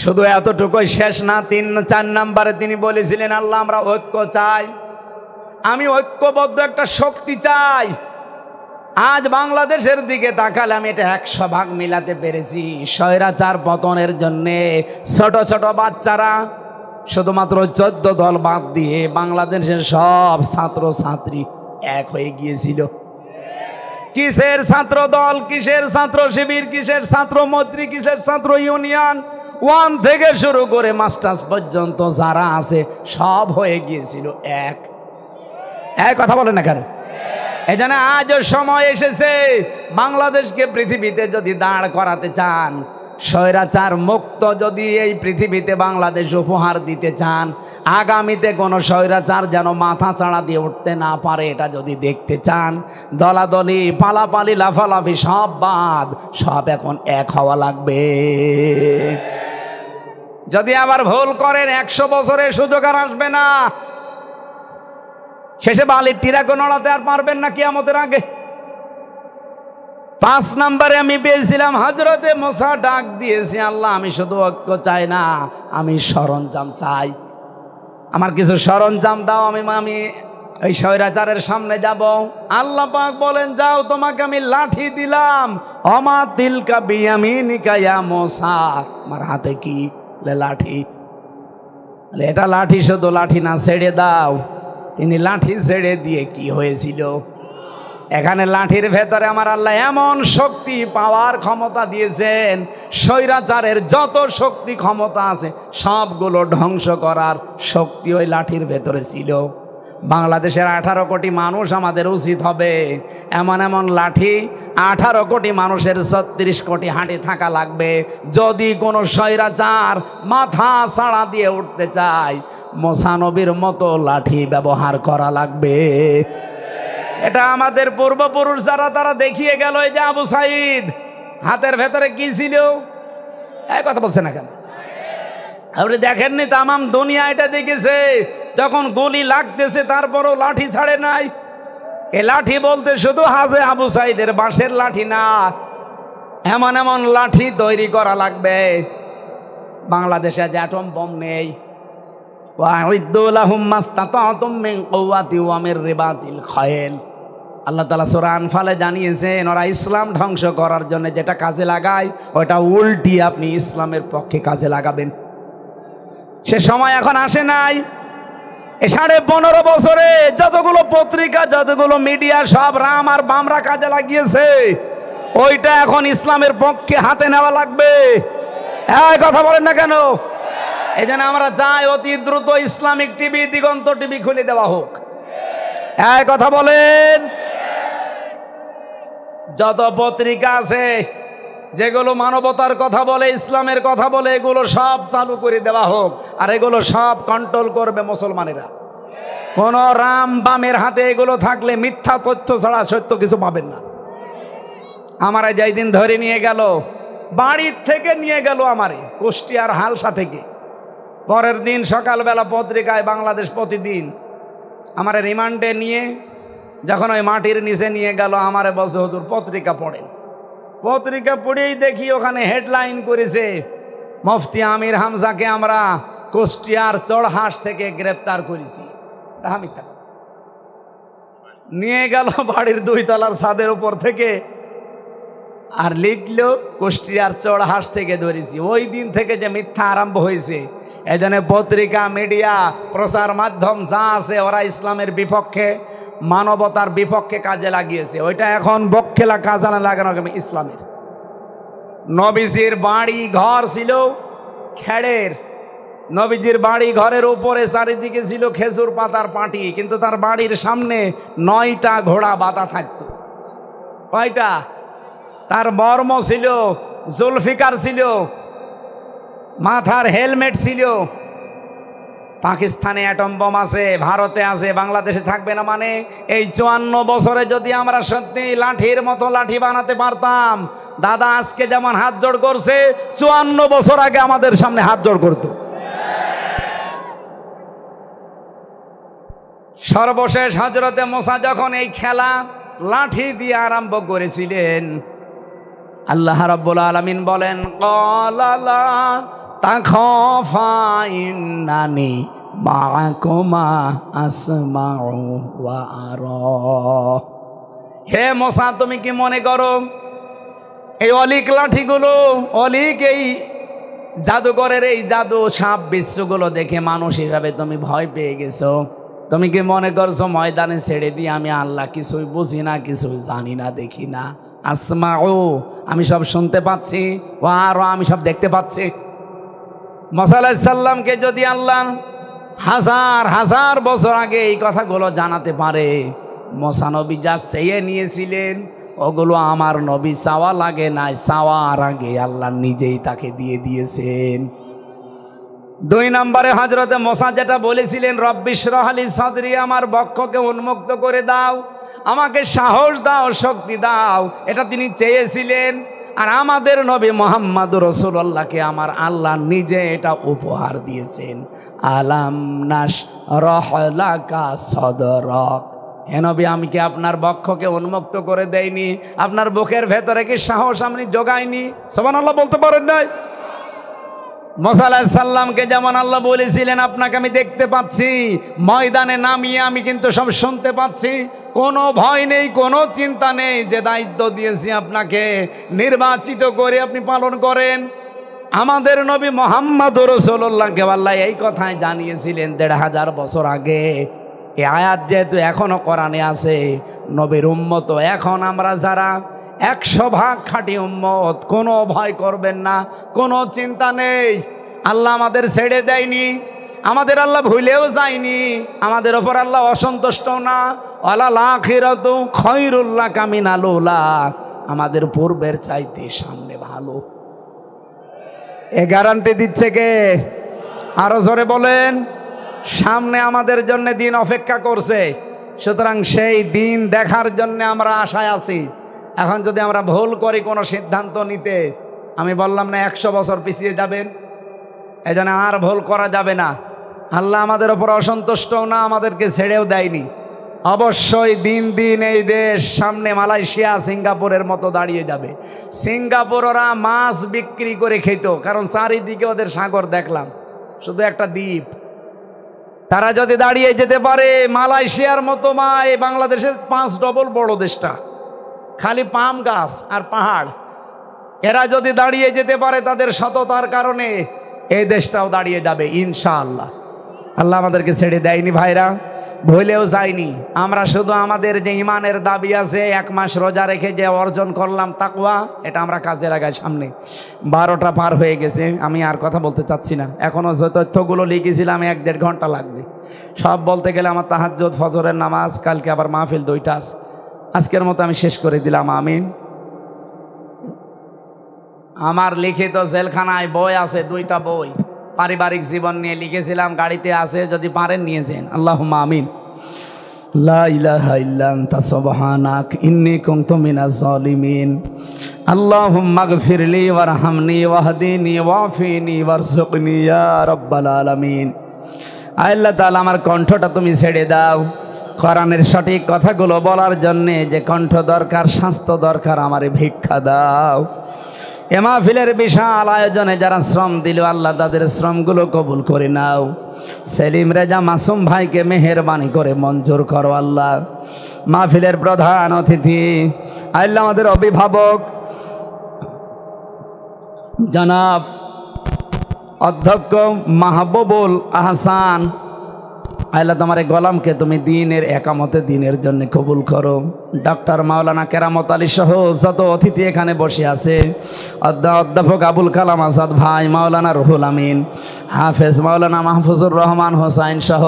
শুধু এতটুকুই শেষ না, 3-4 নম্বরে তিনি বলেছিলেন আল্লাহ আমরা ঐক্য চাই, আমি ঐক্যবদ্ধ একটা শক্তি চাই। আজ বাংলাদেশের দিকে তাকালে আমি এটা 100 মিলাতে পেরেছি। স্বৈরাচার পতনের জন্যে ছোট ছোট বাচ্চারা, শুধুমাত্র 14 দল বাদ দিয়ে বাংলাদেশের সব ছাত্র ছাত্রী এক হয়ে গিয়েছিল। কিসের ছাত্র দল, কিসের ছাত্র শিবির, কিসের ছাত্র মৈত্রী, কিসের ছাত্র ইউনিয়ন, 1 থেকে শুরু করে মাস্টার্স পর্যন্ত যারা আছে সব হয়ে গিয়েছিল এক। কথা বলে না কেন? এই জন্য আজও সময় এসেছে, বাংলাদেশকে পৃথিবীতে যদি দাঁড় করাতে চান, স্বৈরাচার মুক্ত যদি এই পৃথিবীতে বাংলাদেশ উপহার দিতে চান, আগামীতে কোনো স্বৈরাচার যেন মাথা চাড়া দিয়ে উঠতে না পারে, এটা যদি দেখতে চান, দলাদলি পালাপালি লাফালাফি সব বাদ, সব এখন এক হওয়া লাগবে। যদি আবার ভুল করেন 100 বছরের সুযোগ আর আসবে না। শেষে বালির টিরাকে নড়াতে আর পারবেন না কিয়ামতের আগে। 5 নম্বরে আমি পেয়েছিলাম হযরতে মূসা ডাক দিয়েছি, আল্লাহ আমি শুধু ঐক্য চাই না, আমি সরঞ্জাম চাই, আমার কিছু সরঞ্জাম দাও, আমি এই স্বৈরাচারের সামনে যাব। আল্লাহ পাক বলেন যাও, তোমাকে আমি লাঠি দিলাম। অমা তিলকা বিয়ামিনিকা ইয়া মূসা, আমার হাতে কি? লাঠি। এটা লাঠি, শুধু লাঠি না, ছেড়ে দাও। তিনি লাঠি ছেড়ে দিয়ে কি হয়েছিল? এখানে লাঠির ভেতরে আমার আল্লাহ এমন শক্তি পাওয়ার ক্ষমতা দিয়েছেন, স্বৈরাচারের যত শক্তি ক্ষমতা আছে সবগুলো ধ্বংস করার শক্তি ওই লাঠির ভেতরে ছিল। বাংলাদেশের 18 কোটি মানুষ আমাদের উচিত হবে এমন এমন লাঠি 18 কোটি মানুষের 36 কোটি হাঁটি থাকা লাগবে। যদি কোনো স্বৈরাচার মাথা ছাড়া দিয়ে উঠতে চায়, মূসা নবীর মতো লাঠি ব্যবহার করা লাগবে। এটা আমাদের পূর্বপুরুষ যারা তারা দেখিয়ে গেল। এই যে আবু সাইদ, হাতের ভেতরে কি ছিল? এই কথা বলছে না কেন? আপনি দেখেননি? তামাম দুনিয়া এটা দেখেছে, যখন গুলি লাগতেছে তারপরও লাঠি ছাড়ে নাই। এ লাঠি বলতে শুধু হাজে আবু সাইদের বাঁশের লাঠি না, এমন এমন লাঠি তৈরি করা লাগবে। বাংলাদেশে যে অ্যাটম বম নেই, আল্লাহ তাআলা সূরা আনফালে জানিয়েছেন ওরা ইসলাম ধ্বংস করার জন্য যেটা কাজে লাগায়, ওটা উল্টি আপনি ইসলামের পক্ষে কাজে লাগাবেন। সে সময় এখন আসে নাই। 15.5 বছরে যতগুলো পত্রিকা, যতগুলো মিডিয়া, সব রাম আর বামরা কাজে লাগিয়েছে, ওইটা এখন ইসলামের পক্ষে হাতে নেওয়া লাগবে। এই কথা বলেন না কেন? এই জন্য আমরা চাই অতি দ্রুত ইসলামিক টিভি, দিগন্ত টিভি খুলে দেওয়া হোক। এই কথা বলেন। যত পত্রিকা আছে যেগুলো মানবতার কথা বলে, ইসলামের কথা বলে, এগুলো সব চালু করে দেওয়া হোক। আর এগুলো সব কন্ট্রোল করবে মুসলমানেরা। কোন রাম বামের হাতে এগুলো থাকলে মিথ্যা তথ্য ছাড়া সত্য কিছু পাবেন না। আমারে যেই দিন ধরে নিয়ে গেল, বাড়ির থেকে নিয়ে গেল আমারে কুষ্টিয়ার হালসা থেকে, পরের দিন সকালবেলা পত্রিকায় বাংলাদেশ প্রতিদিন আমার রিমান্ডে নিয়ে যখন ওই মাটির নিচে নিয়ে গেল, আমারে বলছে হুজুর পত্রিকা পড়েন। পত্রিকা পড়েই দেখি ওখানে হেডলাইন করেছে, মুফতি আমির হামজাকে আমরা কুষ্টিয়ার চড়হাঁস থেকে গ্রেপ্তার করেছি। আমি নিয়ে গেল বাড়ির 2 তলার ছাদের উপর থেকে, আর লিখলো কুষ্টিয়ার চড়হাঁস থেকে ধরেছি। ওই দিন থেকে যে মিথ্যা আরম্ভ হয়েছে, এই জন্য পত্রিকা, মিডিয়া, প্রচার মাধ্যম যা আছে ওরা ইসলামের বিপক্ষে, মানবতার বিপক্ষে কাজে লাগিয়েছে। ওইটা এখন বক্ষেলা কাজে লাগানো ইসলামের। নবীজির বাড়ি ঘর ছিল খেড়ের, নবীজির বাড়ি ঘরের উপরে চারিদিকে ছিল খেজুর পাতার পাটি, কিন্তু তার বাড়ির সামনে 9টা ঘোড়া বাঁধা থাকতো। কয়টা? তার বর্ম ছিল, জুলফিকার ছিল, মাথার হেলমেট ছিল। পাকিস্তানে অ্যাটম বোম আছে, ভারতে আছে, বাংলাদেশে থাকবে না মানে? এই 54 বছরে যদি আমরা সত্যি লাঠির মতো লাঠি বানাতে পারতাম, দাদা আজকে যেমন হাত জোড় করছে 54 বছর আগে আমাদের সামনে হাত জোড় করতো। সর্বশেষ হযরতে মুসা যখন এই খেলা লাঠি দিয়ে আরম্ভ করেছিলেন, আল্লাহ রাব্বুল আলামিন বলেন, ক্বালা লা তাখাফা ইন্নানি মাআকুমা আসমাউ ওয়া আরা। হে মুসা, তুমি কি মনে করো এই অলিক লাঠিগুলো, অলিক এই জাদুঘরের এই জাদু সাপ বিশ্বগুলো দেখে মানুষ হিসাবে তুমি ভয় পেয়ে গেছো? তুমি কি মনে করছো ময়দানে ছেড়ে দিয়ে আমি আল্লাহ কিছুই বুঝি না, কিছুই জানি না, দেখি না? আসমাউ, আমি সব শুনতে পাচ্ছি, ও আরো, আমি সব দেখতে পাচ্ছি। মুসা আলাইহিস সালামকে যদি আল্লাহ হাজার হাজার বছর আগে এই কথাগুলো জানাতে পারে, মুসা নবী যা চেয়ে নিয়েছিলেন ওগুলো আমার নবী চাওয়া লাগে নাই, চাওয়ার আগে আল্লাহ নিজেই তাকে দিয়ে দিয়েছেন। 2 নম্বরে হযরতে মুসা যেটা বলেছিলেন, রব্বিশরাহ লি সাদরি, আমার বক্ষকে উন্মুক্ত করে দাও, আমাকে সাহস দাও, শক্তি দাও, এটা তিনি চেয়েছিলেন। আর আমাদের নবী মুহাম্মদুর রাসূলুল্লাহকে আমার আল্লাহ নিজে এটা উপহার দিয়েছেন। আলাম নাশরাহ লাকা সাদরাক, হে নবী, আমি কি আপনার বক্ষকে উন্মুক্ত করে দেইনি? আপনার বুকের ভেতরে কি সাহস আমি জোগাইনি? সুবহানাল্লাহ বলতে পারেন নাই? মুসা আলাইহিস সালামকে যেমন আল্লাহ বলেছিলেন, আপনাকে আমি দেখতে পাচ্ছি, ময়দানে নামিয়ে আমি কিন্তু সব শুনতে পাচ্ছি, কোনো ভয় নেই, কোনো চিন্তা নেই, যে দায়িত্ব দিয়েছি আপনাকে নির্বাচিত করে আপনি পালন করেন। আমাদের নবী মুহাম্মদুর রাসূলুল্লাহকে আল্লাহ এই কথাই জানিয়েছিলেন 1500 বছর আগে। এই আয়াত যেহেতু এখনো কোরআনে আছে, নবীর উম্মত এখন আমরা যারা 100% খাঁটি উম্মত, কোনো ভয় করবেন না, কোনো চিন্তা নেই। আল্লাহ আমাদের ছেড়ে দেয়নি, আমাদের আল্লাহ ভুলেও যায়নি, আমাদের ওপর আল্লাহ অসন্তুষ্ট না। ওয়ালাল আখিরাতু খায়রুল লাকা মিনাল উলা, আমাদের পূর্বের চাইতে সামনে ভালো। এ গ্যারান্টি দিচ্ছে কে? আরো জোরে বলেন। সামনে আমাদের জন্য দিন অপেক্ষা করছে, সুতরাং সেই দিন দেখার জন্য আমরা আশায় আছি। এখন যদি আমরা ভুল করি কোনো সিদ্ধান্ত নিতে, আমি বললাম না 100 বছর পিছিয়ে যাবেন, এই জন্য আর ভুল করা যাবে না। আল্লাহ আমাদের ওপর অসন্তুষ্ট না, আমাদেরকে ছেড়েও দেয়নি। অবশ্যই দিন দিন এই দেশ সামনে মালয়েশিয়া, সিঙ্গাপুরের মতো দাঁড়িয়ে যাবে। সিঙ্গাপুর ওরা মাছ বিক্রি করে খেত, কারণ চারিদিকে ওদের সাগর দেখলাম, শুধু একটা দ্বীপ। তারা যদি দাঁড়িয়ে যেতে পারে মালয়েশিয়ার মতো, মা এই বাংলাদেশের 5 ডবল বড় দেশটা, খালি পাম গাছ আর পাহাড়, এরা যদি দাঁড়িয়ে যেতে পারে তাদের সততার কারণে, এই দেশটাও দাঁড়িয়ে যাবে ইনশাআল্লাহ। আল্লাহ আমাদেরকে ছেড়ে দেয়নি ভাইরা, ভুলেও যায়নি। আমরা শুধু আমাদের যে ইমানের দাবি আছে, 1 মাস রোজা রেখে যে অর্জন করলাম তাকওয়া, এটা আমরা কাজে লাগাই। সামনে 12টা পার হয়ে গেছে, আমি আর কথা বলতে চাচ্ছি না। এখনও যে তথ্যগুলো লিখেছিলাম 1-1.5 ঘন্টা লাগবে সব বলতে গেলে। আমার তাহাজ্জুদ, ফজরের নামাজ, কালকে আবার মাহফিল 2টা আছে। আজকের মতো আমি শেষ করে দিলাম, আমিন। আমার লিখিত জেলখানায় বই আছে, 2টা বই পারিবারিক জীবন নিয়ে লিখেছিলাম, গাড়িতে আছে, যদি পারেন নিয়েছেন। আল্লাহুম্মা আমিন। লা ইলাহা ইল্লা আনতা সুবহানাক ইন্নী কুনতু মিনাজ জালিমিন। আল্লাহুম্মা গফিরলি ওয়ারহামনি ওয়াহদিনি ওয়াফিনি ওয়ারযুকনি ইয়া রাব্বাল আলামিন। আল্লাহ তাআলা আমার কণ্ঠটা তুমি ছেড়ে দাও, কোরআনের সঠিক কথাগুলো বলার জন্যে যে কণ্ঠ দরকার, স্বাস্থ্য দরকার, আমারে ভিক্ষা দাও। এ মাহফিলের বিশাল আয়োজনে যারা শ্রম দিল আল্লাহ তাদের শ্রমগুলো কবুল করে নাও। সেলিম রেজা মাসুম ভাইকে মেহেরবানি করে মঞ্জুর করো আল্লাহ। মাহফিলের প্রধান অতিথি আল্লাহ আমাদের অভিভাবক জনাব অধ্যক্ষ মাহবুবুল আহসান, আল্লাহ তোমার এই গোলামকে তুমি দিনের একামতে দিনের জন্য কবুল করো। ডক্টর মাওলানা কেরামত আলী সহ যত অতিথি এখানে বসে আছে, অধ্যাপক আবুল কালাম আজাদ ভাই, মাওলানা রুহুল আমিন, হাফেজ মাওলানা মাহফুজুর রহমান হোসাইন সহ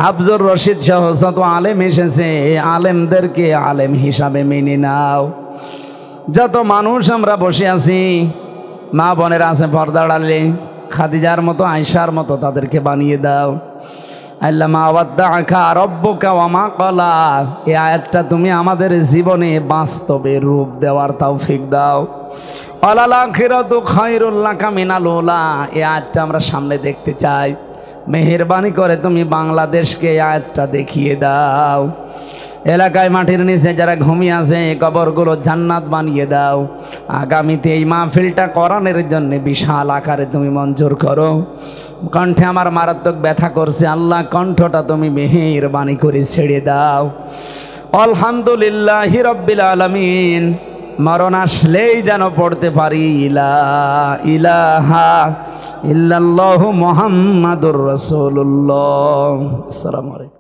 হাফজুর রশিদ সহ যত আলেম এসেছে, আলেমদেরকে আলেম হিসাবে মেনে নাও। যত মানুষ আমরা বসে আছি, মা বোনেরা আছে পর্দার আড়ালে, খাদিজার মতো আয়েশার মতো তাদেরকে বানিয়ে দাও। আল্লাহ মা ওয়াদ্দাআকা রাব্বুকা ওয়া মা ক্বালা, এই আয়াতটা তুমি আমাদের জীবনে বাস্তবে রূপ দেওয়ার তৌফিক দাও। ওয়ালাল আখিরাতু খায়রুল লাকা মিনাল উলা, এই আয়াতটা আমরা সামনে দেখতে চাই। মেহেরবানি করে তুমি বাংলাদেশকে এই আয়াতটা দেখিয়ে দাও। এলাকায় মাটির নিচে যারা ঘুমিয়ে আছে কবরগুলো জান্নাত বানিয়ে দাও। আগামীতে এই মাহফিলটা কোরআনের জন্য বিশাল আকারে তুমি মঞ্জুর করো। কণ্ঠে আমার মারাত্মক ব্যথা করছে আল্লাহ, কণ্ঠটা তুমি মেহেরবানি করে ছেড়ে দাও। আলহামদুলিল্লাহি রাব্বিল আলামিন। মরণ আসলেই যেন পড়তে পারি লা ইলাহা ইল্লাল্লাহু মুহাম্মাদুর রাসূলুল্লাহ। আসসালামু আলাইকুম।